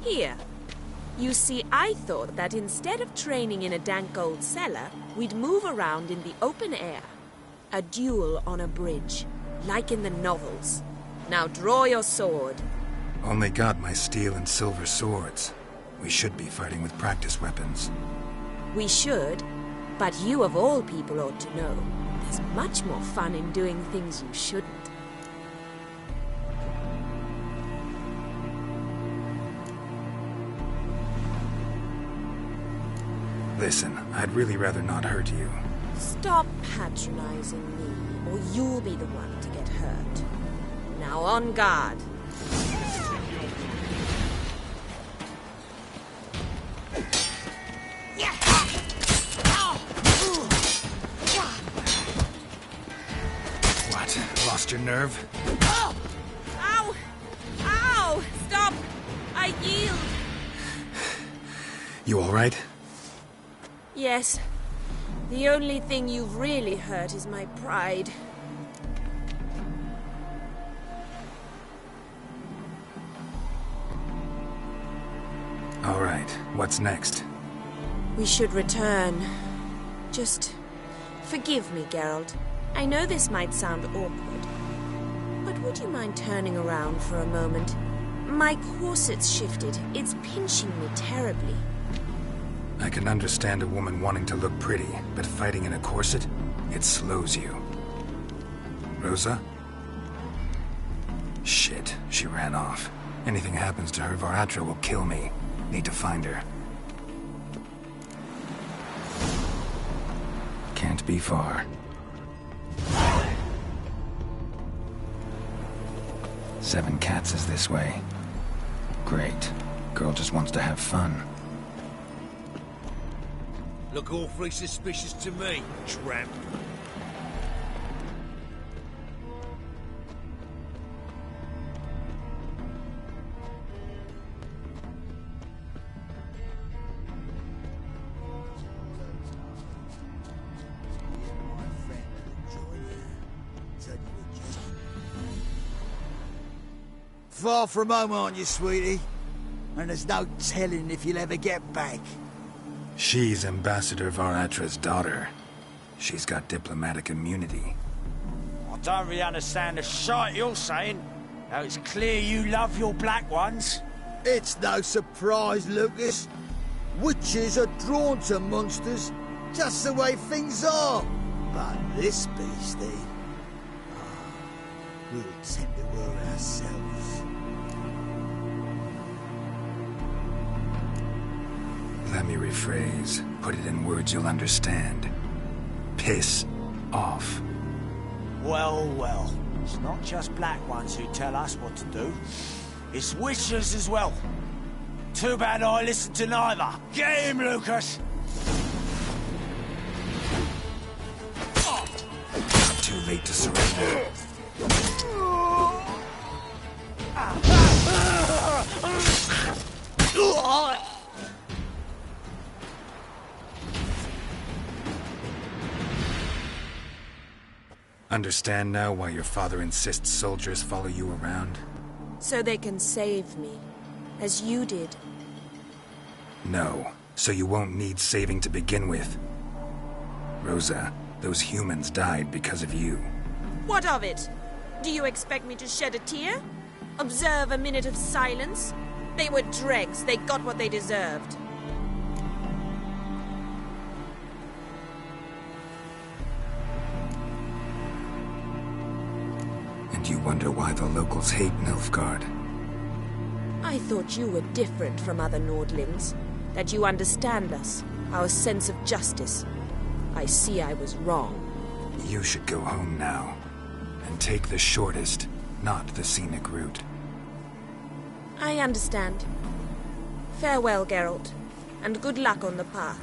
Here. You see, I thought that instead of training in a dank old cellar, we'd move around in the open air. A duel on a bridge, like in the novels. Now draw your sword. Only got my steel and silver swords. We should be fighting with practice weapons. We should, but you of all people ought to know. There's much more fun in doing things you shouldn't. Listen, I'd really rather not hurt you. Stop patronizing me, or you'll be the one to get hurt. Now on guard. What? Lost your nerve? Oh! Ow! Ow! Stop! I yield! You alright? Yes. The only thing you've really hurt is my pride. Alright, what's next? We should return. Just forgive me, Geralt. I know this might sound awkward, but would you mind turning around for a moment? My corset's shifted. It's pinching me terribly. I can understand a woman wanting to look pretty, but fighting in a corset, it slows you. Rosa? Shit, she ran off. Anything happens to her, Varatra will kill me. Need to find her. Can't be far. Seven Cats is this way. Great. Girl just wants to have fun. Look awfully suspicious to me, tramp. Far from home, aren't you, sweetie? And there's no telling if you'll ever get back. She's Ambassador Varatra's daughter. She's got diplomatic immunity. I don't really understand the shite you're saying. Now it's clear you love your black ones. It's no surprise, Lucas. Witches are drawn to monsters, just the way things are. But this beastie... we'll tend to her ourselves. Let me rephrase. Put it in words you'll understand. Piss off. Well, well. It's not just black ones who tell us what to do. It's witches as well. Too bad I listened to neither. Get him, Lucas! Too late to surrender. Understand now why your father insists soldiers follow you around? So they can save me, as you did. No, so you won't need saving to begin with. Rosa, those humans died because of you. What of it? Do you expect me to shed a tear? Observe a minute of silence? They were dregs. They got what they deserved. And you wonder why the locals hate Nilfgaard. I thought you were different from other Nordlings. That you understand us, our sense of justice. I see I was wrong. You should go home now. And take the shortest, not the scenic route. I understand. Farewell, Geralt, and good luck on the path.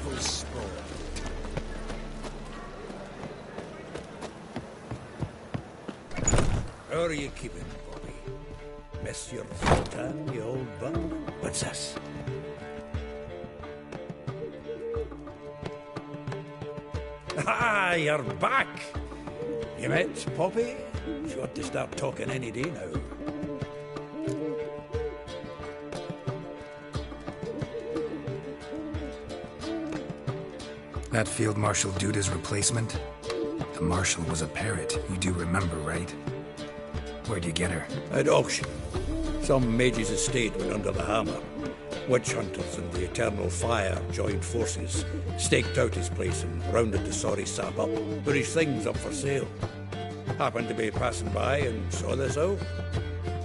devil's spawn. How are you keeping, Bobby? Miss your Sultan, you old buck? What's this? Ah, you're back! You met Poppy? She ought to start talking any day now. That Field Marshal Duda's replacement? The Marshal was a parrot, you do remember, right? Where'd you get her? At auction. Some mage's estate went under the hammer. Witch hunters and the Eternal Fire joined forces, staked out his place and rounded the sorry sap up, put his things up for sale. Happened to be passing by and saw this out.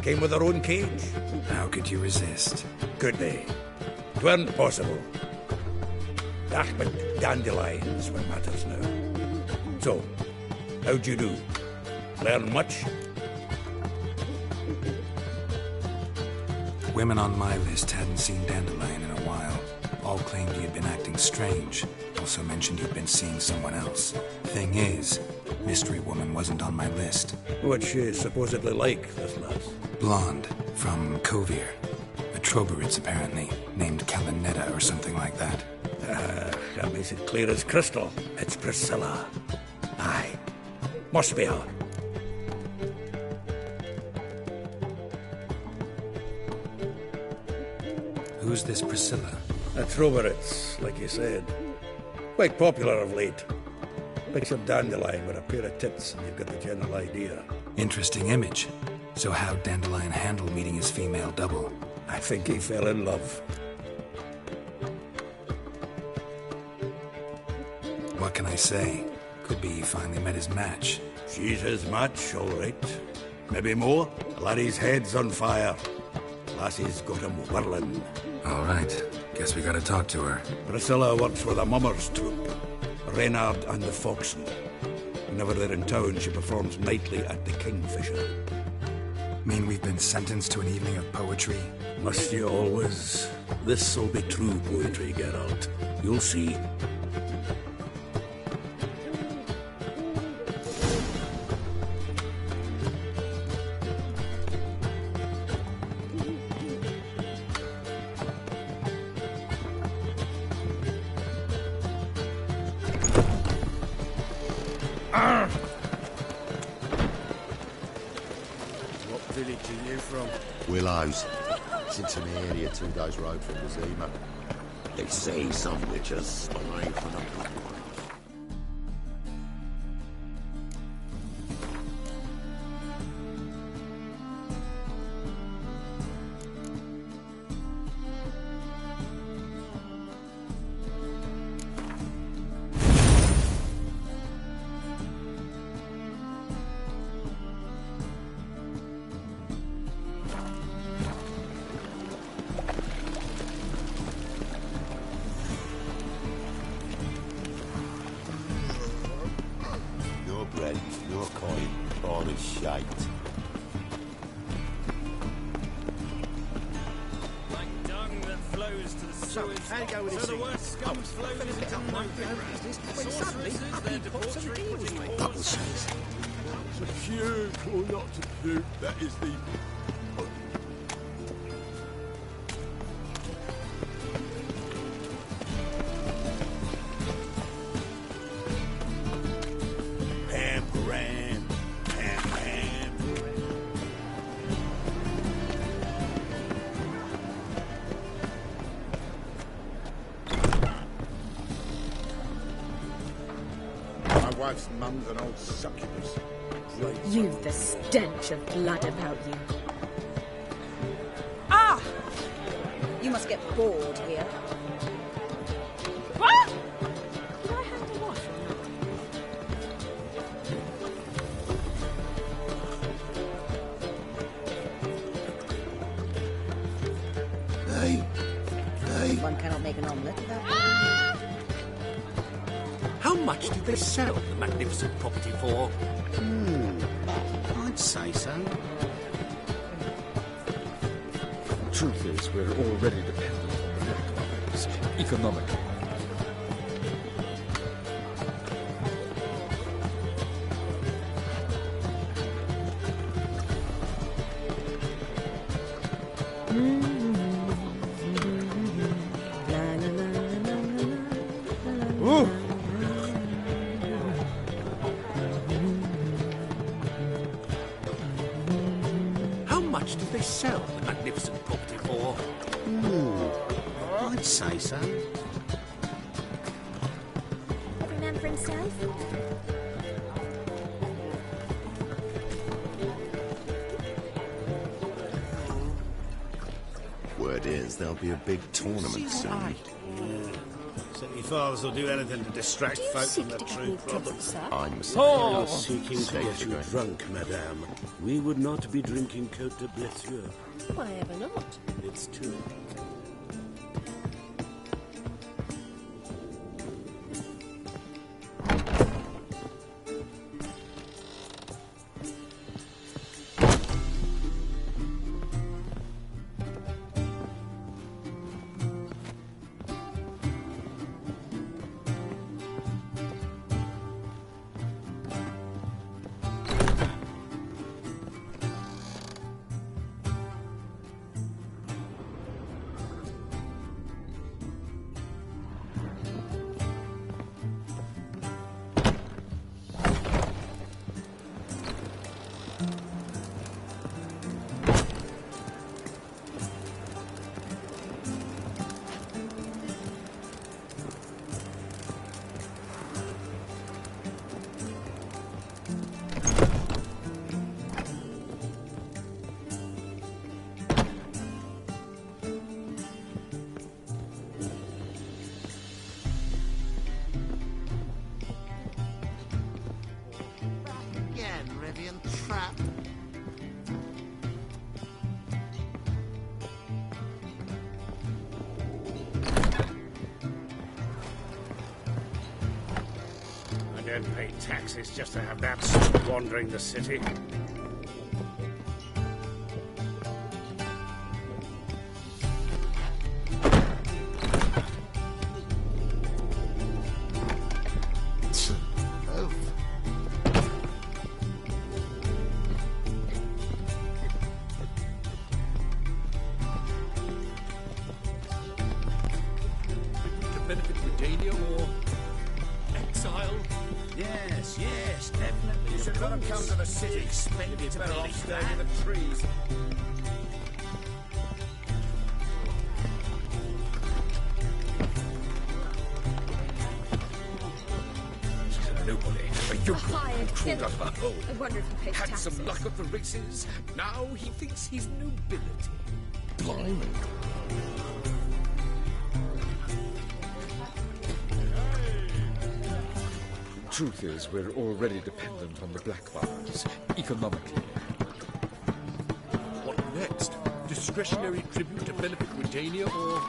Came with her own cage. How could you resist? Could they? 'Tweren't possible. But dandelions what matters now. So, how'd you do? Learn much? Women on my list hadn't seen Dandelion in a while. All claimed he had been acting strange. Also mentioned he'd been seeing someone else. Thing is, Mystery Woman wasn't on my list. What's she supposedly like, this lass? Blonde, from Kovir. A Troberitz, apparently, named Kalinetta or something like that. That makes it clear as crystal. It's Priscilla. Aye. Must be her. Who's this Priscilla? A Troberitz, like you said. Quite popular of late. Picture Dandelion with a pair of tits and you've got the general idea. Interesting image. So how'd Dandelion handle meeting his female double? I think he fell in love. What can I say? Could be he finally met his match. She's his match, all right. Maybe more. The laddie's head's on fire. Lassie's got him whirling. All right. Guess we gotta talk to her. Priscilla works with a mummers troupe. Reynard and the Foxen. Whenever they're in town, she performs nightly at the Kingfisher. Mean we've been sentenced to an evening of poetry? Must you always? This'll be true poetry, Geralt. You'll see. What village are you from? Willows. It's into the area 2 days' road from Wazima. They say some witches spy for the bloodlines. Your coin, all is shite. Like dung that flows to the sewers, so the worst scum flows into no good. Sorceresses, their debauchery putting Double says. To puke or not to puke, that is the... My wife's mum's an old succubus. You've the stench of blood about you. Ah! You must get bored here. What? Did I hand a wash or not? Hey. One cannot make an omelette without... How much did they sell the magnificent property for? I'd say so. Truth is, we're already dependent on the medical others, economically. Ooh. How much did they sell the magnificent property for? I'd say so. Every man for himself? Word is there'll be a big tournament soon. City fathers will do anything to distract folk from their true problems. I'm Oh, seeking seeking to get you drunk, madame. We would not be drinking Côte de Blessure. Why ever not? It's too. I don't pay taxes just to have that sort wandering the city. To benefit Britannia or exile? Yes, yes, definitely. You should not have come to the city expecting to better off staying in the trees. Nobody, a yokel hired crawled out of a hole. I wonder if he pays Had taxes. some luck at the races. Now he thinks he's nobility. Blimey. Truth is, we're already dependent on the Blackfires, economically. What next? Discretionary tribute to benefit Britannia or...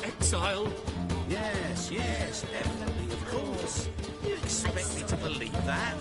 Exile? Yes, yes, definitely, of course. You expect me to believe that?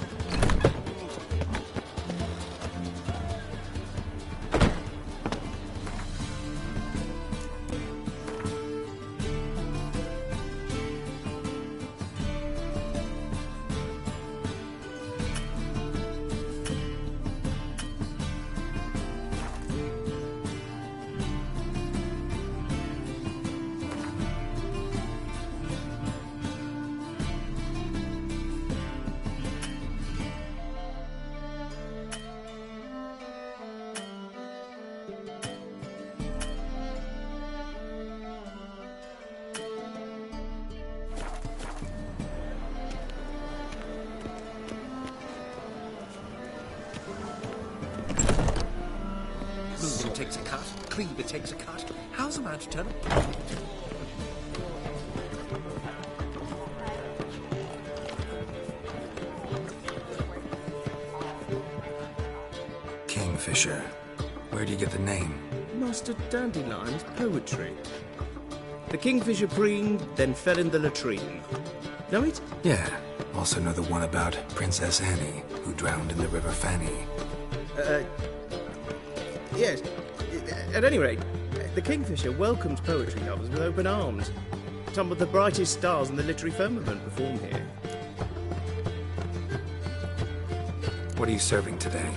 Moody takes a cut, Cleaver takes a cut. How's a man to turn a... Kingfisher. Where do you get the name? Master Dandelion's poetry. The kingfisher preened, then fell in the latrine. Know it? Yeah. Also know the one about Princess Annie, who drowned in the River Fanny. Yes. At any rate, the Kingfisher welcomes poetry lovers with open arms. Some of the brightest stars in the literary firmament perform here. What are you serving today?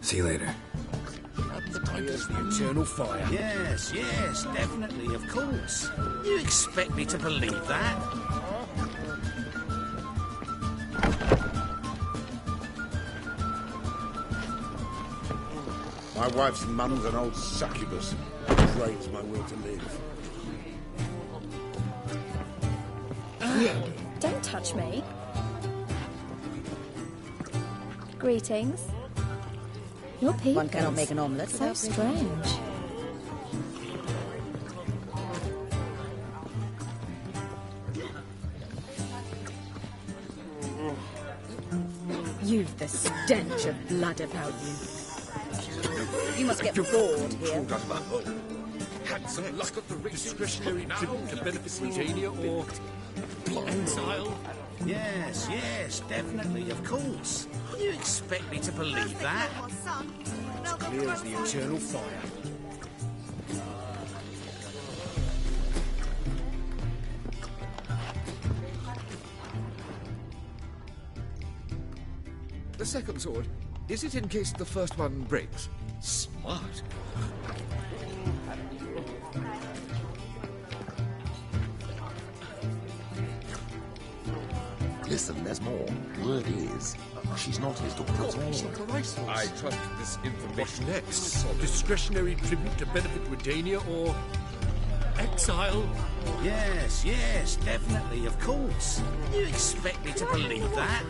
See you later. Here's the eternal fire. Yes, definitely, of course. You expect me to believe that? My wife's mum's an old succubus. Drains my will to live. Don't touch me. Greetings. Your people. One cannot make an omelette. So strange. You've the stench of blood about you. You must get bored here. Had some luck at the discretionary tribute to benefit Regina or Blindsile. Yes, definitely, of course. You expect me to believe that? It's clear as the eternal fire. The second sword, is it in case the first one breaks? Smart. Listen, there's more. Word is, she's not his daughter at all. I trust this information. What next? Discretionary tribute to benefit Redania or exile? Yes, definitely, of course. You expect me to believe that?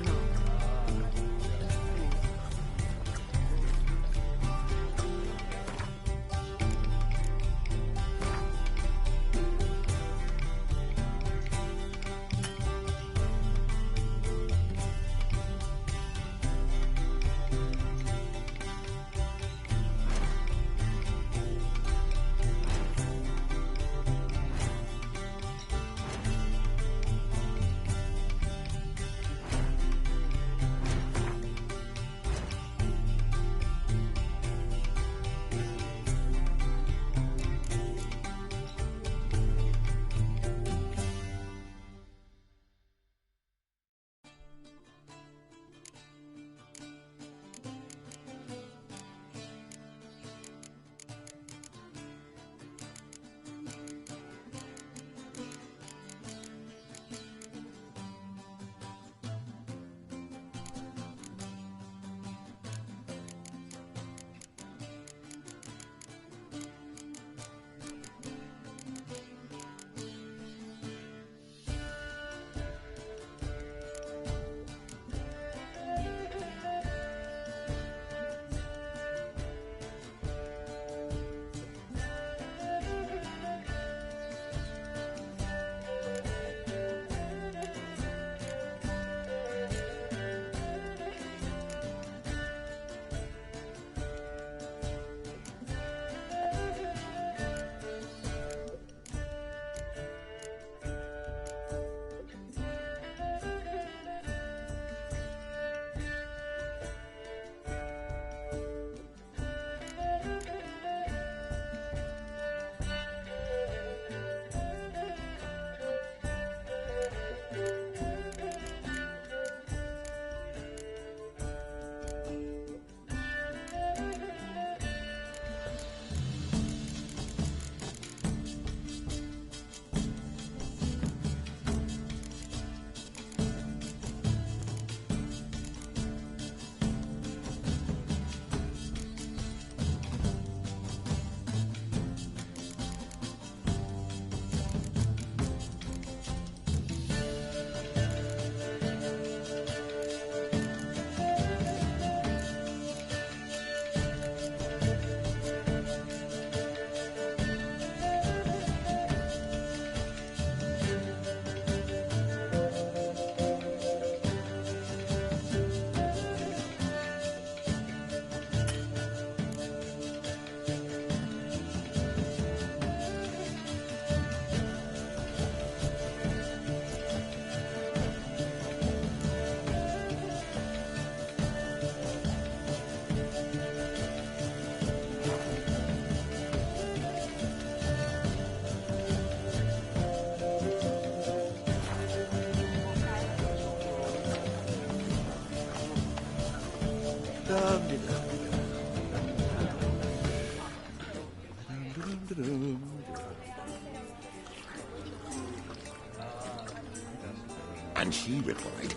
And she replied,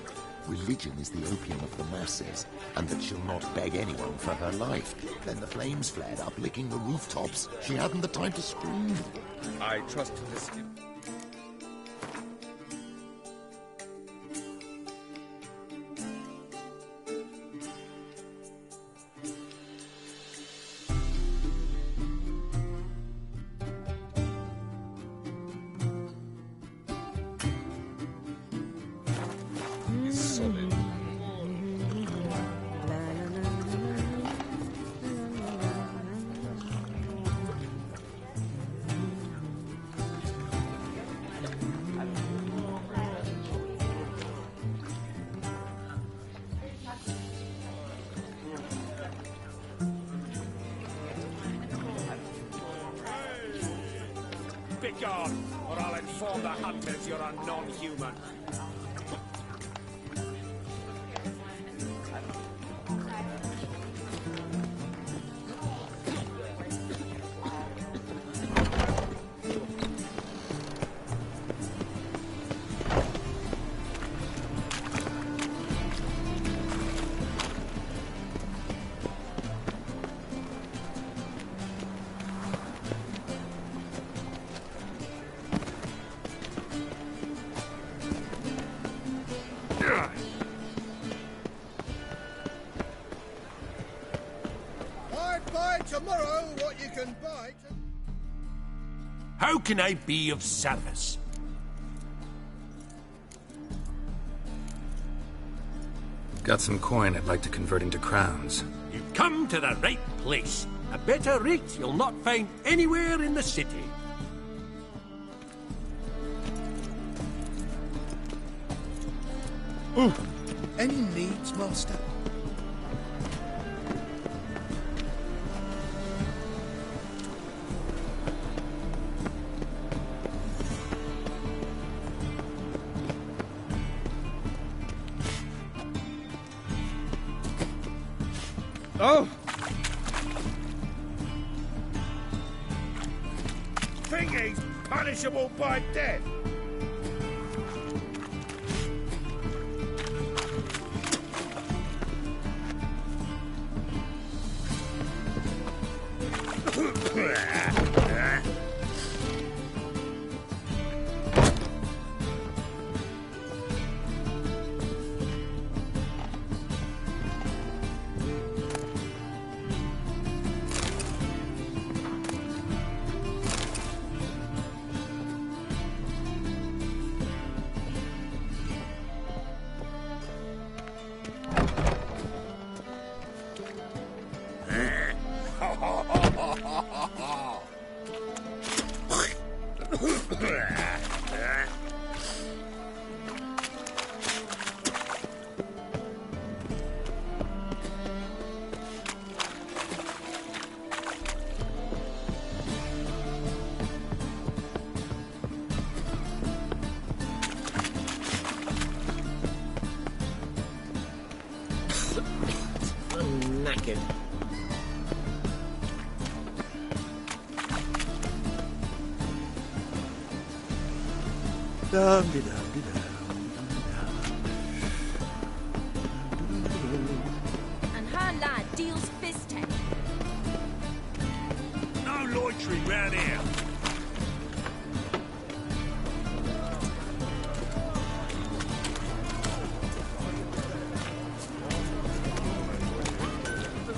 religion is the opium of the masses, and that she'll not beg anyone for her life. Then the flames flared up, licking the rooftops. She hadn't the time to scream. I trust this. Solid. Begone, or I'll inform the hunters you're a non-human. Buy tomorrow what you can buy. How can I be of service? Got some coin I'd like to convert into crowns. You've come to the right place. A better rate you'll not find anywhere in the city. Any needs, master? Oh! Think he's punishable by death? I'm knackered. And her lad deals fist tech. No loitering round here.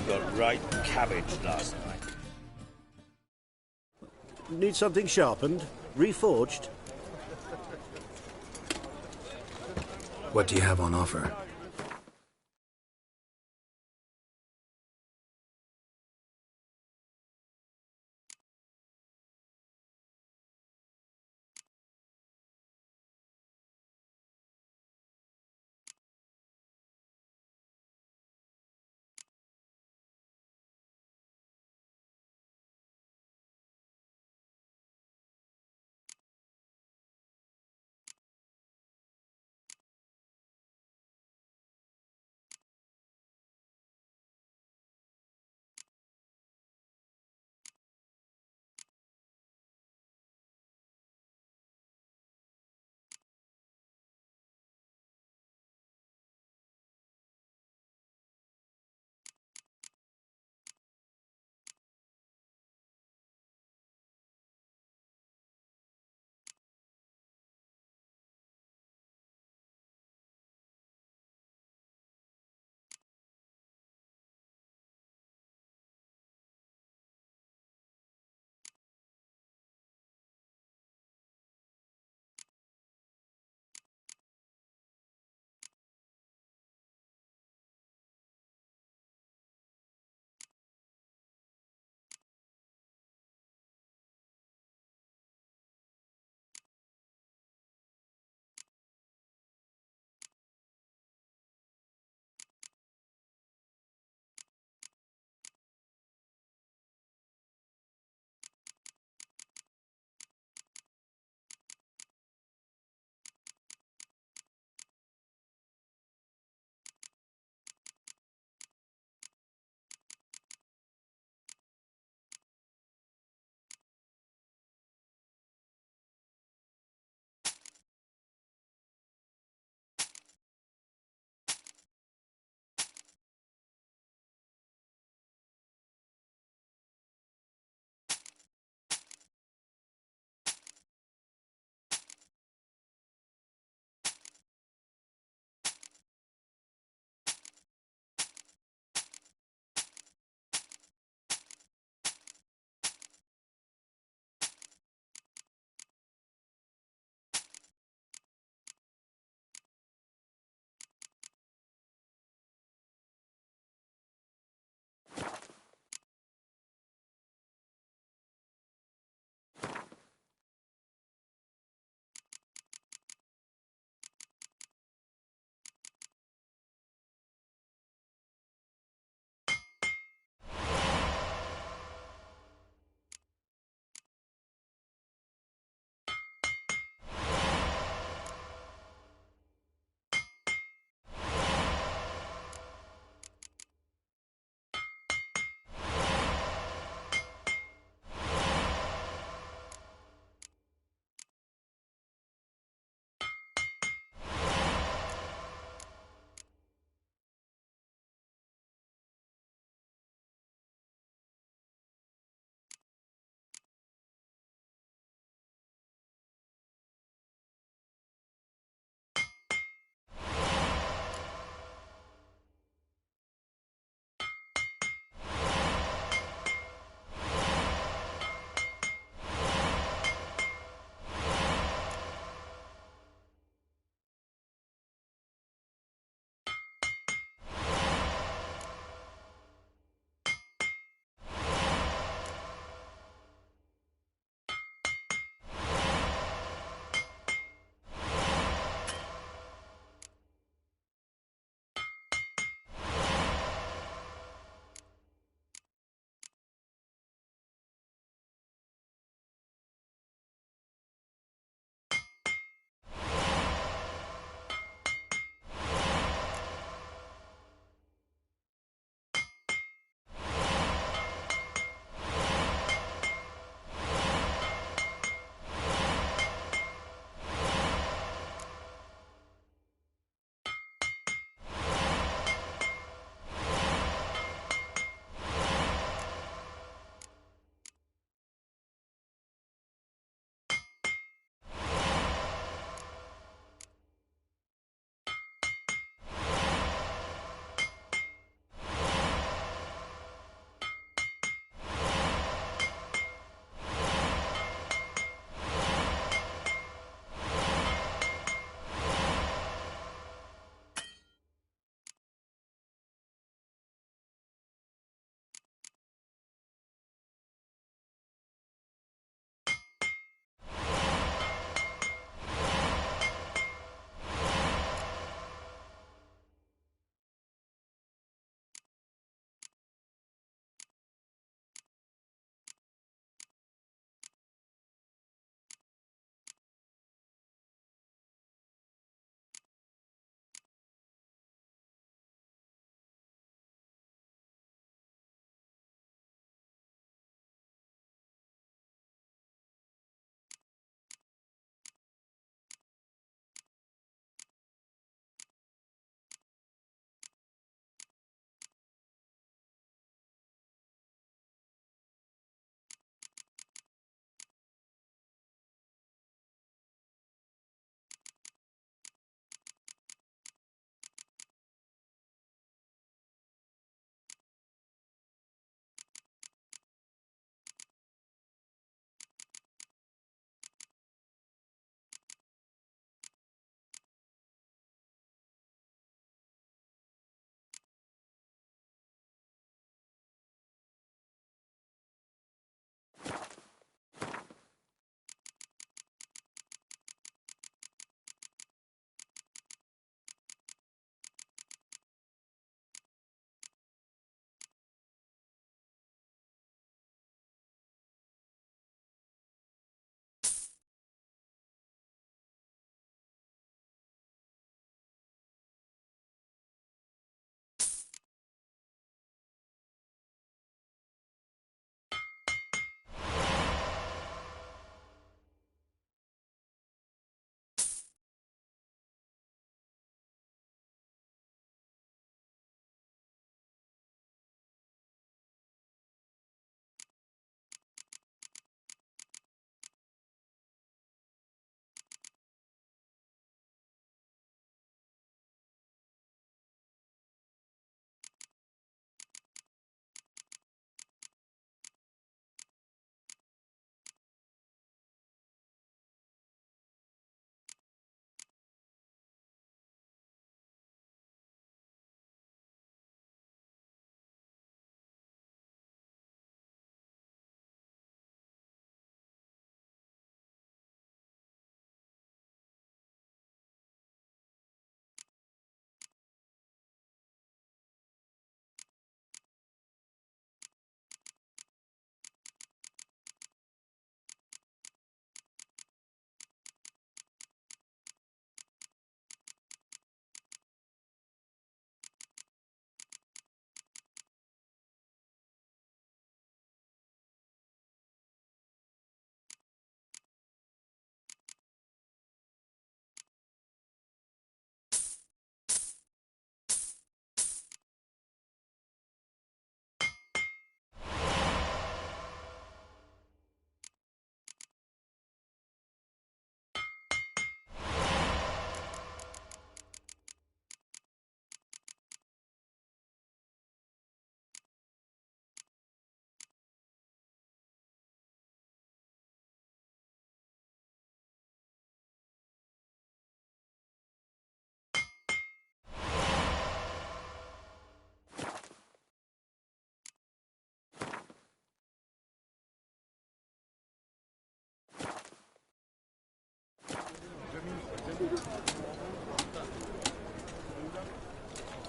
Got right cabbage last night. Need something sharpened? Reforged? What do you have on offer?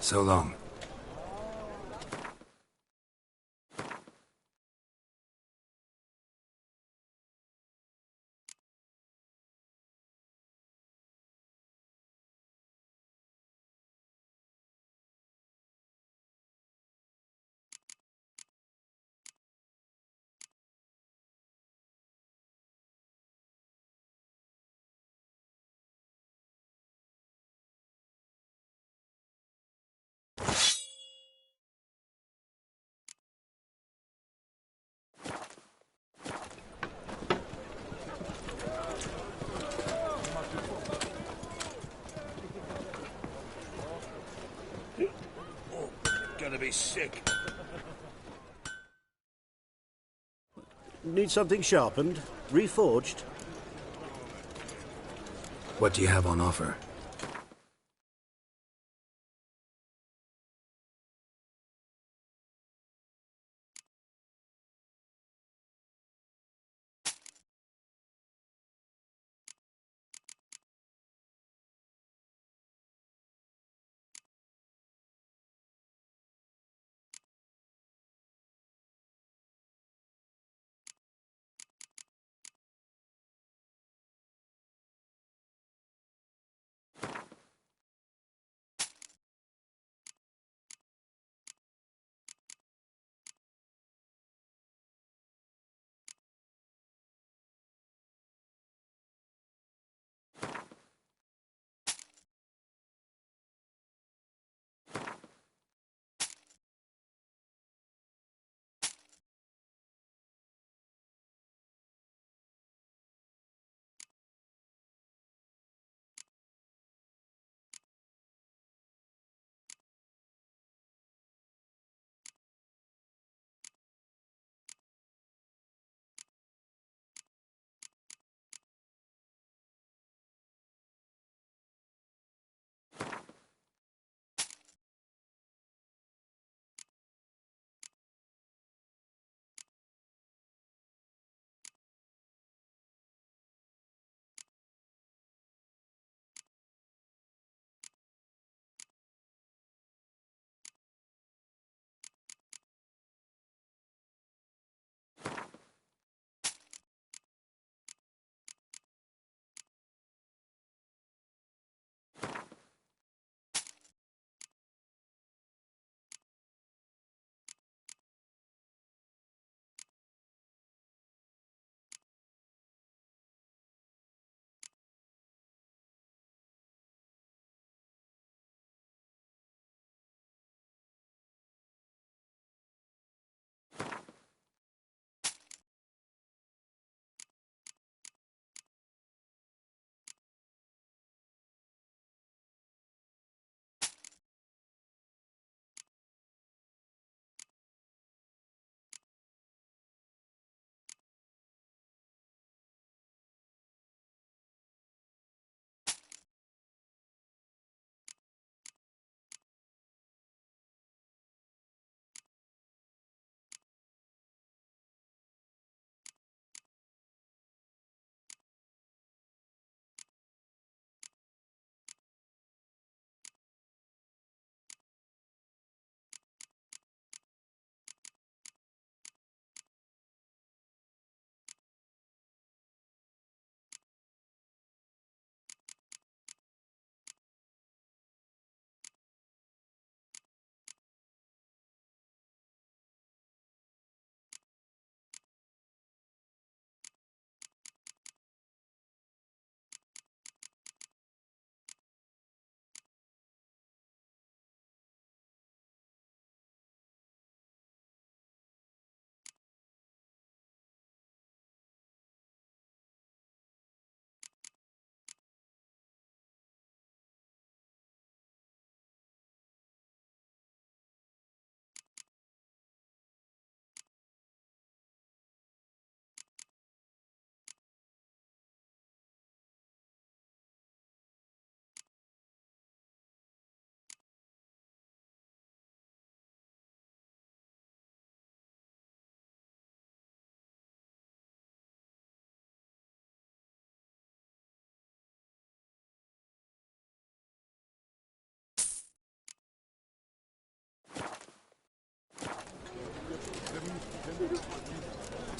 So long. Gonna be sick. Need something sharpened? Reforged? What do you have on offer?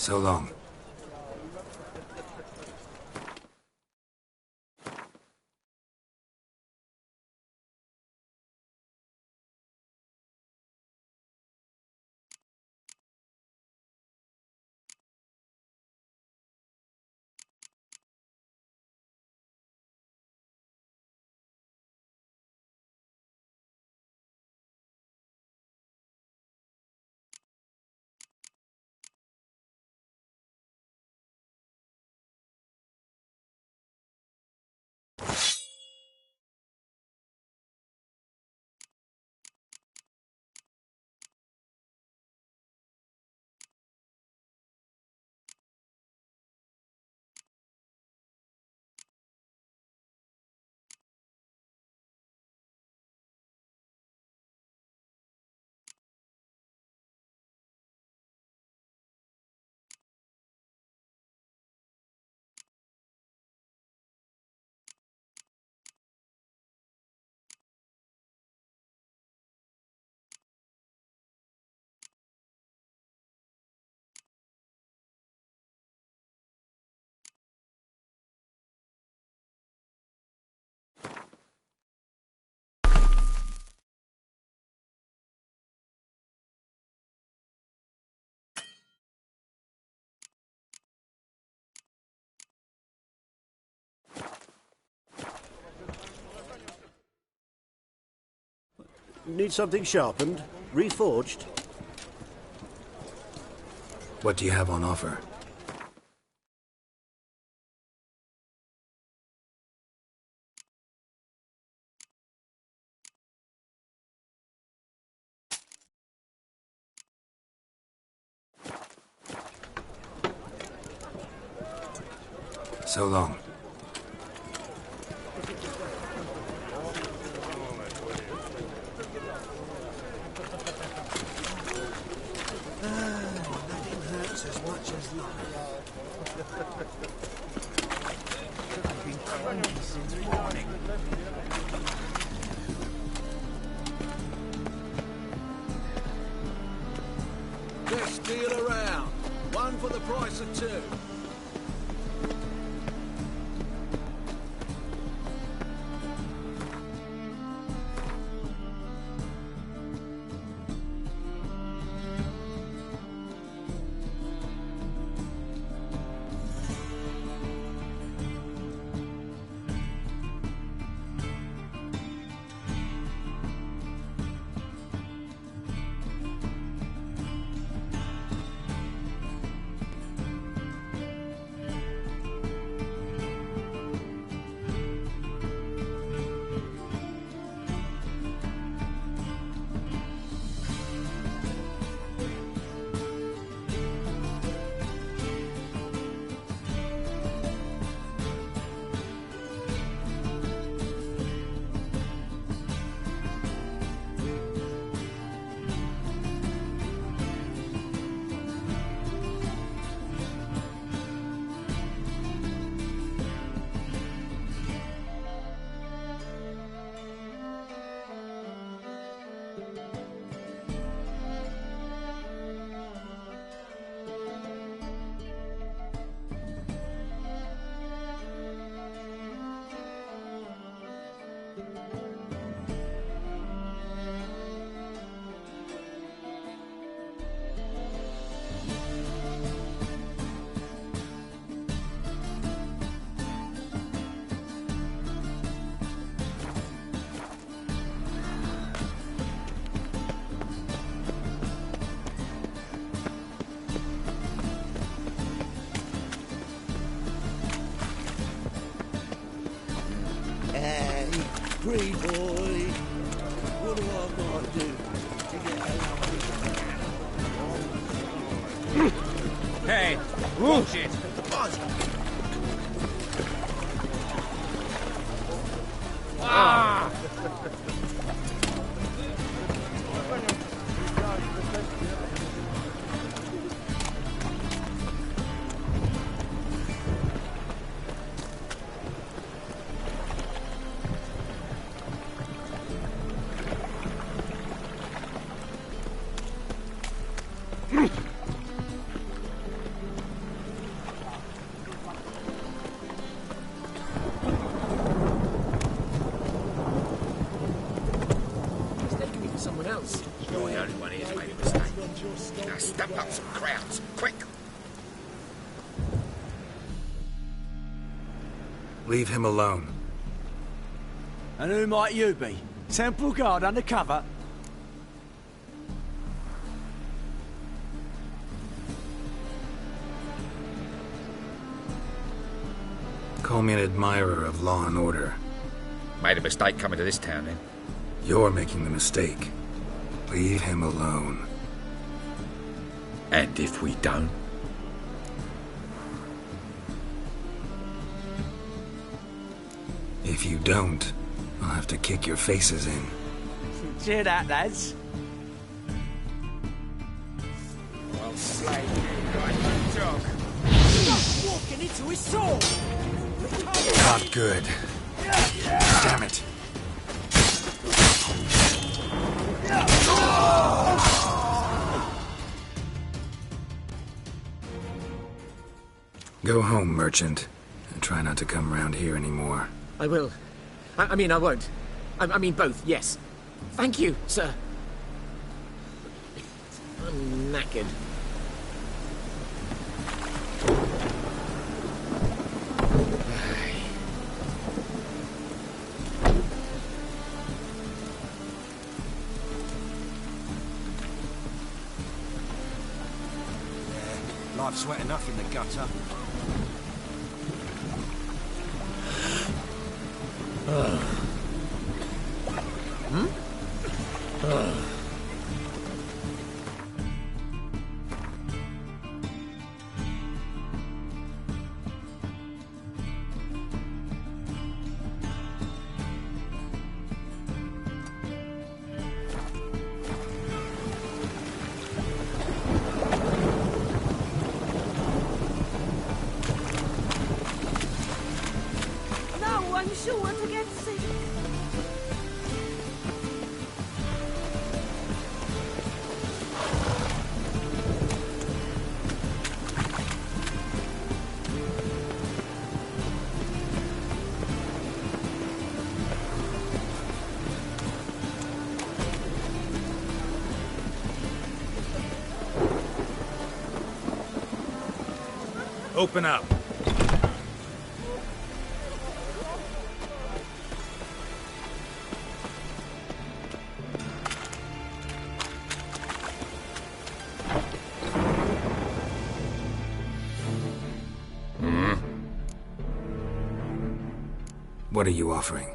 So long. Need something sharpened? Reforged? What do you have on offer? So long. Nothing hurts as much as life. I've been cranky since morning. Best deal around. One for the price of two. Free boy. What do I got to do to get along? Hey, watch it. Ah! else. You're the only one here's made a mistake. Now stump up some crowds, quick! Leave him alone. And who might you be? Temple Guard undercover? Call me an admirer of law and order. Made a mistake coming to this town, then. You're making the mistake. Leave him alone. And if we don't? If you don't, I'll have to kick your faces in. Cheer that, lads. Well, slay you like a dog. Stop walking into his sword! Not good. Damn it. Go home, merchant, and try not to come round here anymore. I will. I mean, I won't. I mean, both, yes. Thank you, sir. I'm knackered. Life's wet enough in the gutter. No, I'm sure to get sick. Open up. What are you offering?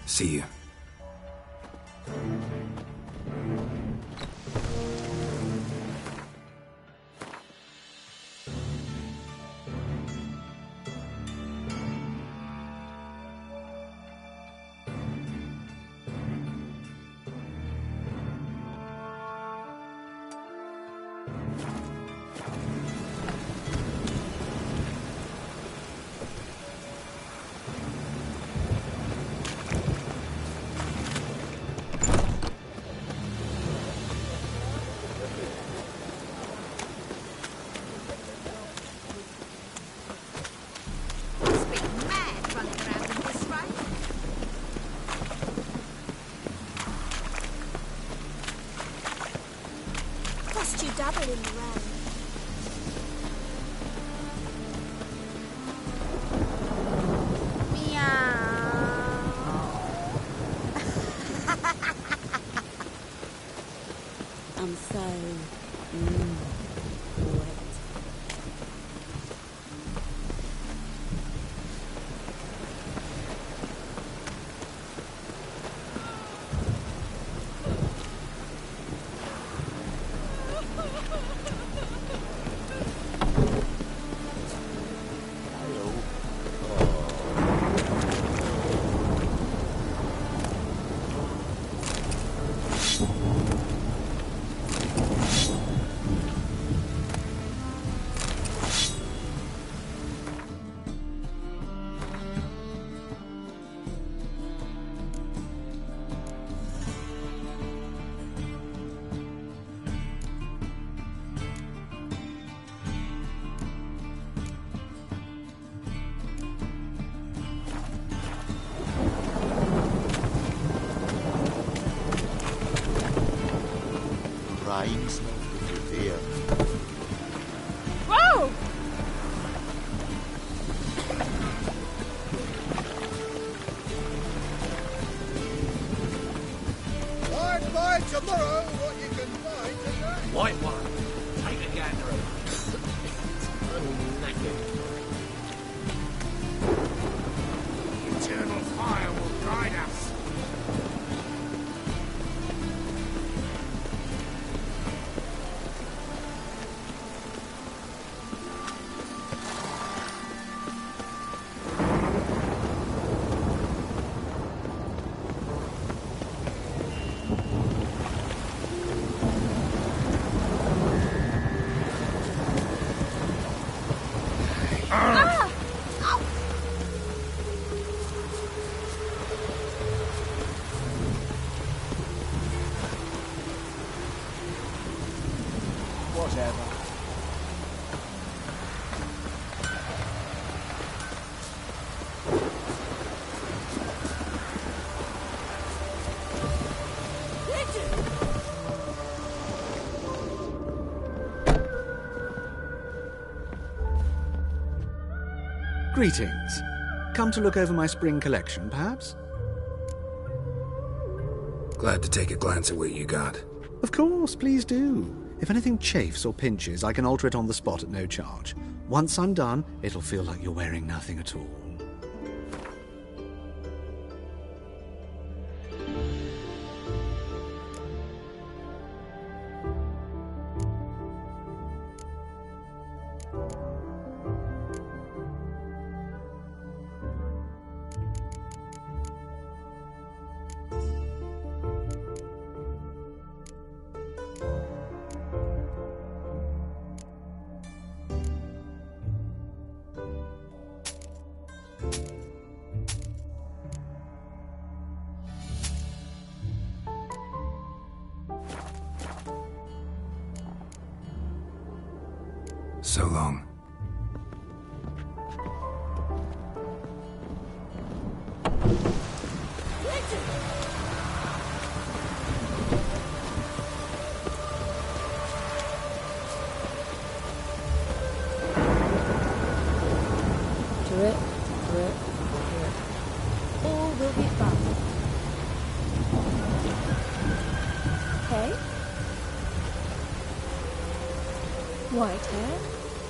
See you. Cost you double in the round. I'm so wet. Whatever. Greetings. Come to look over my spring collection, perhaps? Glad to take a glance at what you got. Of course, please do. If anything chafes or pinches, I can alter it on the spot at no charge. Once I'm done, it'll feel like you're wearing nothing at all. So long. Drip, drip, drip. All will be fine. Okay? White hair,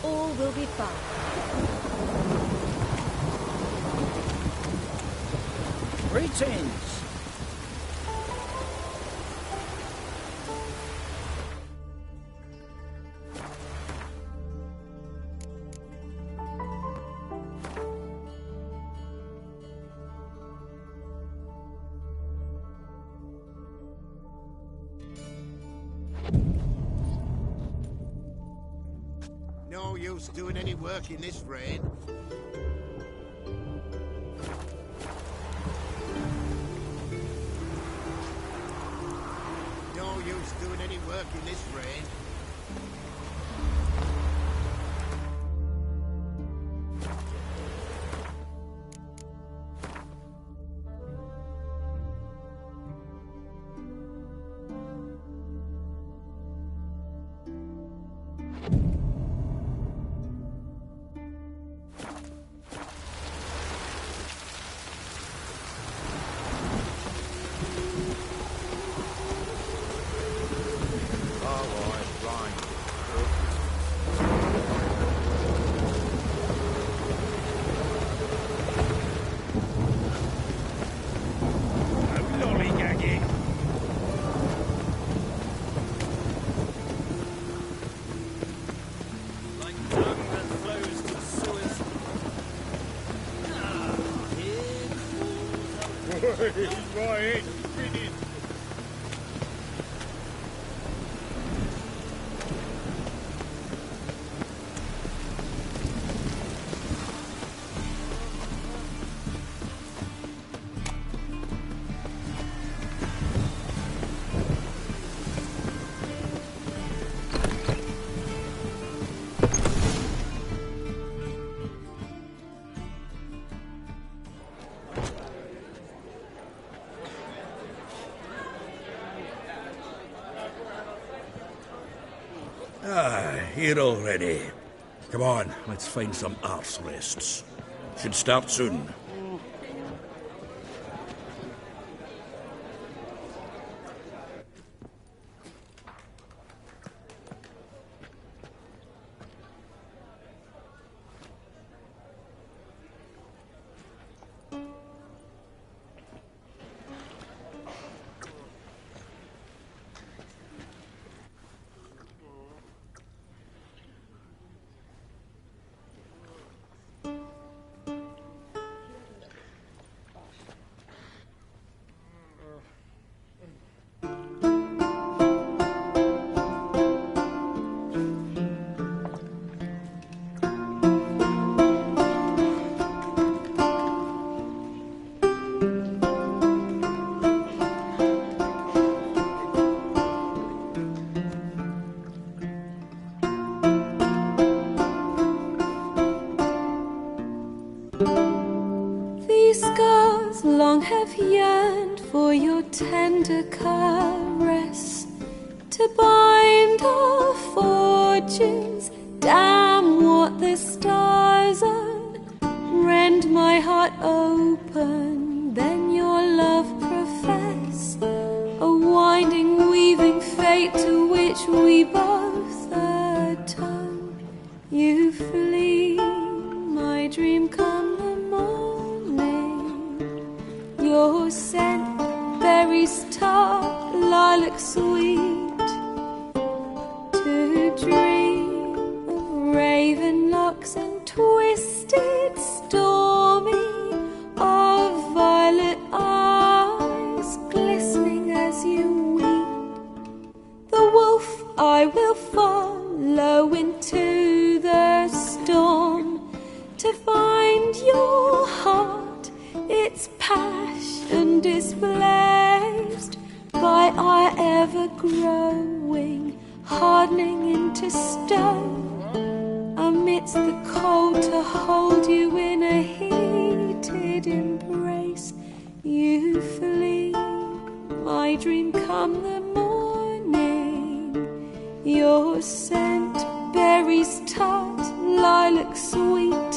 all will be fine. Greetings. No use doing any work in this rain. No use doing any work in this rain. Right, finish. Here already. Come on, let's find some arse rests. Should start soon. hearts long have yearned for your tender caress, to bind our fortunes. Damn what the stars are, rend my heart open, then your love profess, a winding, weaving fate to which we both atone. You flee, my dream come the morning, your scent, berries tart, lilac sweet, to dream of raven locks and twisted stormy, of violet eyes glistening as you weep. The wolf I will follow into the storm, to find your heart, its passion displaced by our ever-growing, hardening into stone, amidst the cold to hold you in a heated embrace. You flee, my dream come the morning, your scent, berries tart, lilac sweet,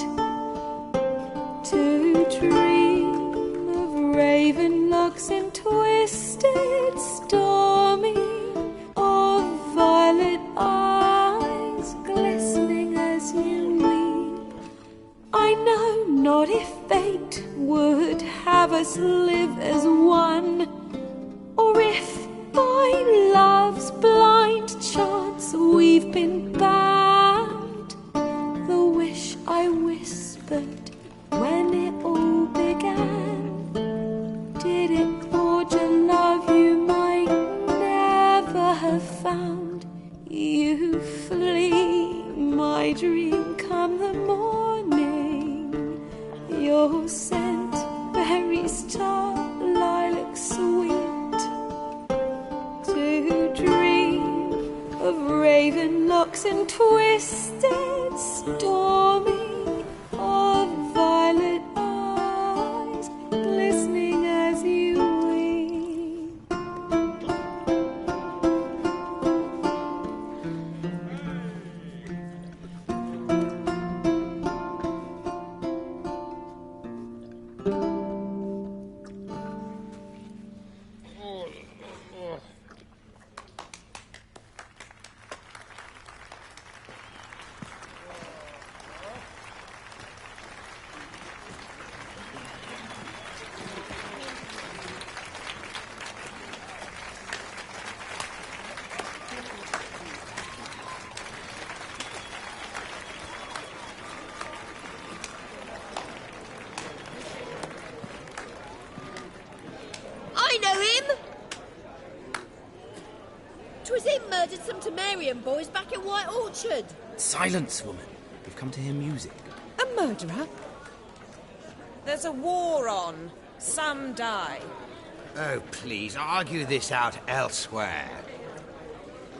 to dream of raven locks and twisted stormy, of violet eyes glistening as you weep. I know not if fate would have us live as one, or if by love's blind chance we've been bound. The wish I whispered when it all began, did it forge a love you might never have found? You flee, my dream come the morning, your scent, berries tart, lilac sweet, to dream of raven locks and twisted stormy, of violet eyes glistening as you weep. I know him! 'Twas him murdered some Temerian boys back in White Orchard. Silence, woman. We've come to hear music. A murderer? There's a war on. Some die. Oh, please, argue this out elsewhere.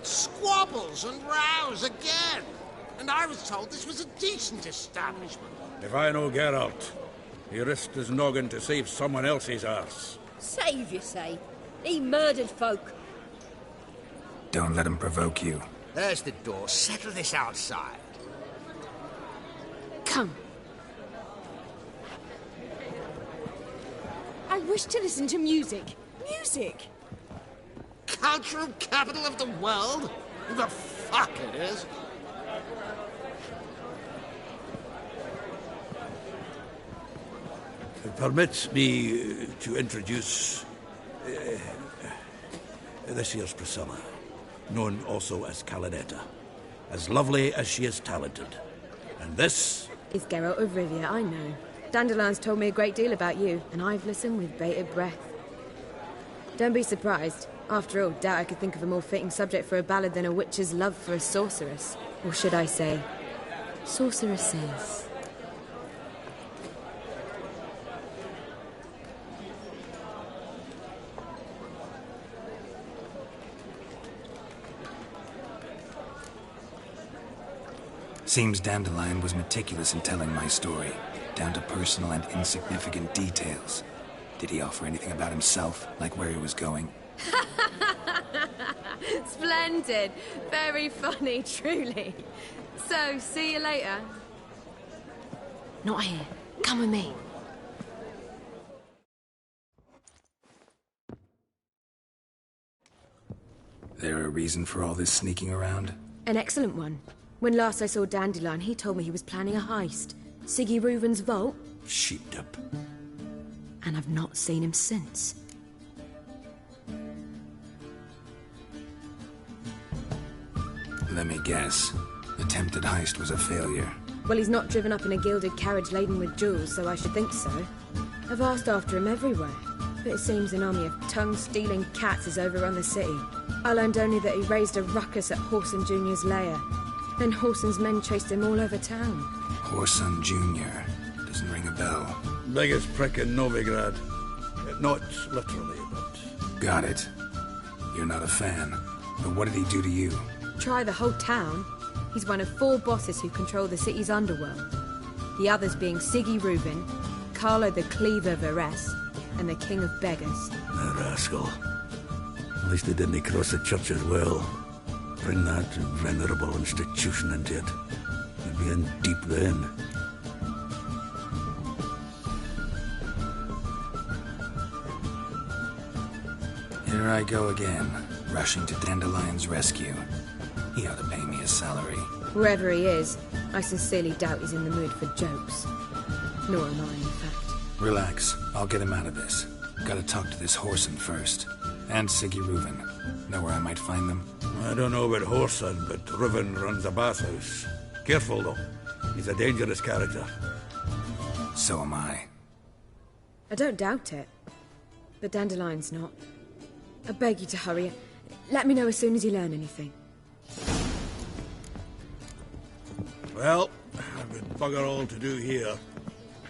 Squabbles and rows again. And I was told this was a decent establishment. If I know Geralt, he risked his noggin to save someone else's arse. Save, you say? He murdered folk. Don't let him provoke you. There's the door. Settle this outside. Come. I wish to listen to music. Music! Cultural capital of the world? Who the fuck it is? Permit me to introduce this year's Priscilla, known also as Calinetta. As lovely as she is talented. And this is Geralt of Rivia, I know. Dandelion's told me a great deal about you, and I've listened with bated breath. Don't be surprised. After all, doubt I could think of a more fitting subject for a ballad than a witch's love for a sorceress. Or should I say, sorceresses. Seems Dandelion was meticulous in telling my story, down to personal and insignificant details. Did he offer anything about himself, like where he was going? Splendid. Very funny, truly. So, see you later. Not here. Come with me. There a reason for all this sneaking around? An excellent one. When last I saw Dandelion, he told me he was planning a heist. Siggy Reuven's vault. Sheeped up. And I've not seen him since. Let me guess. Attempted heist was a failure. Well, he's not driven up in a gilded carriage laden with jewels, so I should think so. I've asked after him everywhere, but it seems an army of tongue-stealing cats has overrun the city. I learned only that he raised a ruckus at Horson Jr.'s lair. Then Horson's men chased him all over town. Horson Jr. Doesn't ring a bell. Biggest prick in Novigrad. Not literally, but... Got it. You're not a fan. But what did he do to you? Try the whole town. He's one of 4 bosses who control the city's underworld. The others being Siggy Reuven, Carlo the Cleaver Varese, and the King of Beggars. A rascal. At least they didn't cross the church as well. Bring that venerable institution into it. You'd be in deep then. Here I go again, rushing to Dandelion's rescue. He ought to pay me a salary. Wherever he is, I sincerely doubt he's in the mood for jokes. Nor am I, in fact. Relax. I'll get him out of this. Gotta talk to this Horson first. And Siggy Reuven. Know where I might find them? I don't know about Horson, but Reuven runs a bathhouse. Careful, though. He's a dangerous character. So am I. I don't doubt it. But Dandelion's not. I beg you to hurry. Let me know as soon as you learn anything. Well, I've got bugger all to do here.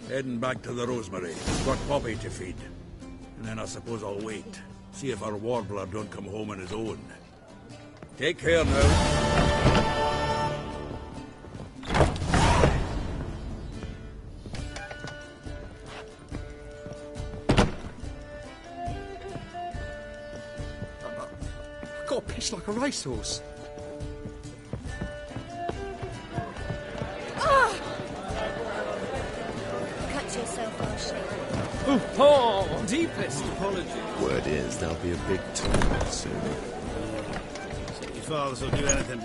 Heading back to the Rosemary. Got Poppy to feed. And then I suppose I'll wait. See if our warbler don't come home on his own. Take care now. I got pitched like a racehorse. Cut yourself, Archie. Oh, deepest apologies. Word is there'll be a big tournament soon. Your fathers will do anything.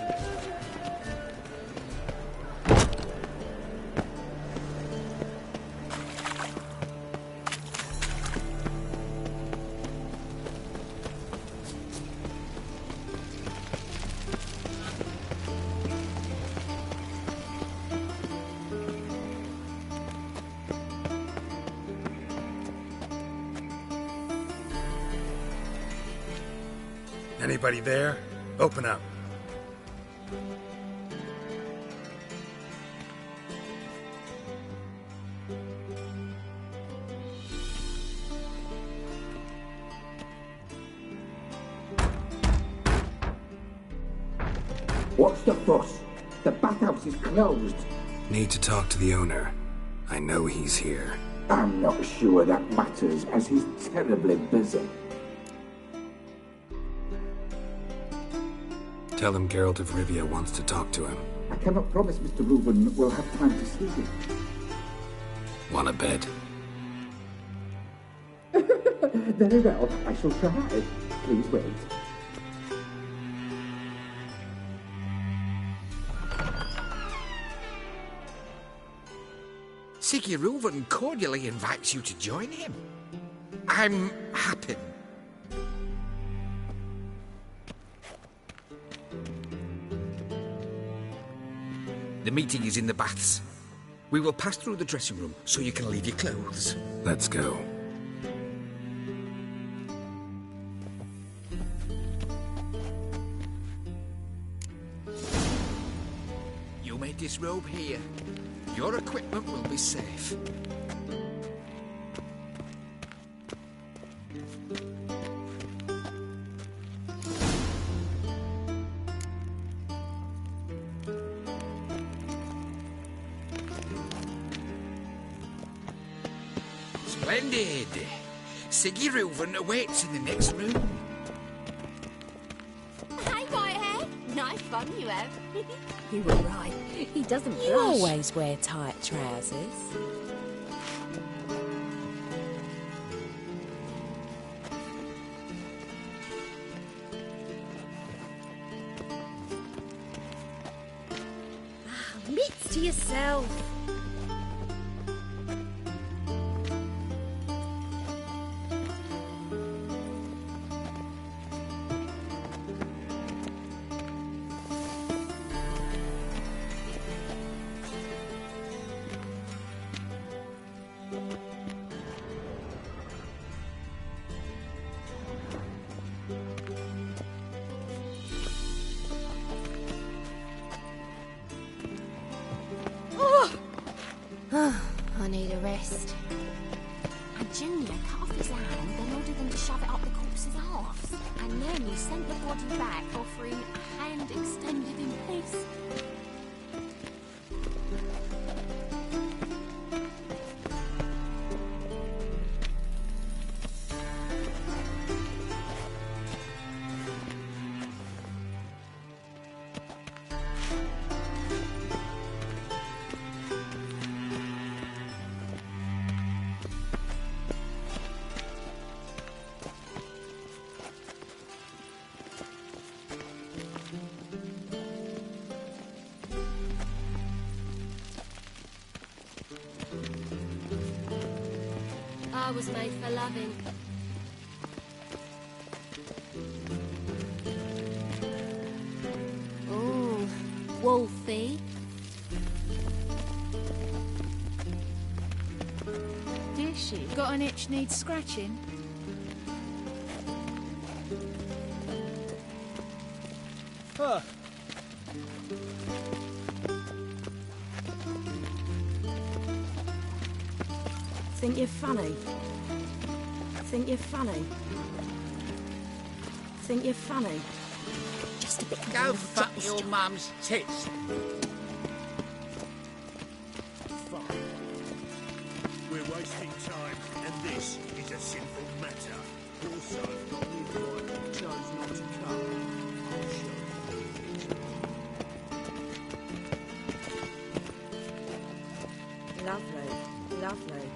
Anybody there? Open up. What's the fuss? The bathhouse is closed. Need to talk to the owner. I know he's here. I'm not sure that matters, as he's terribly busy. Tell him Geralt of Rivia wants to talk to him. I cannot promise Mr. Reuven will have time to see him. Want a bed? Very well, I shall try. Please wait. Siggy Reuven cordially invites you to join him. I'm happy. The meeting is in the baths. We will pass through the dressing room so you can leave your clothes. Let's go. You may disrobe here. Your equipment will be safe. Splendid! Siggy Reuven awaits in the next room. Hey, Whitehair. Nice fun you have. You were right. He doesn't You blush. always wear tight trousers. Mitts to yourself. I need a rest. And Junior cut off his hand, then ordered them to shove it up the corpse's arse. And then he sent the body back, offering a hand extended in peace. I was made for loving. Ooh, Wolfie. Dear she, got an itch needs scratching? Huh. Think you're funny. Think you're funny. Think you're funny. Just a bit. Go fuck your mum's tits. Fine. We're wasting time, and this is a sinful matter. Also, not midwife who chose not to come. I'll show you. Lovely, lovely.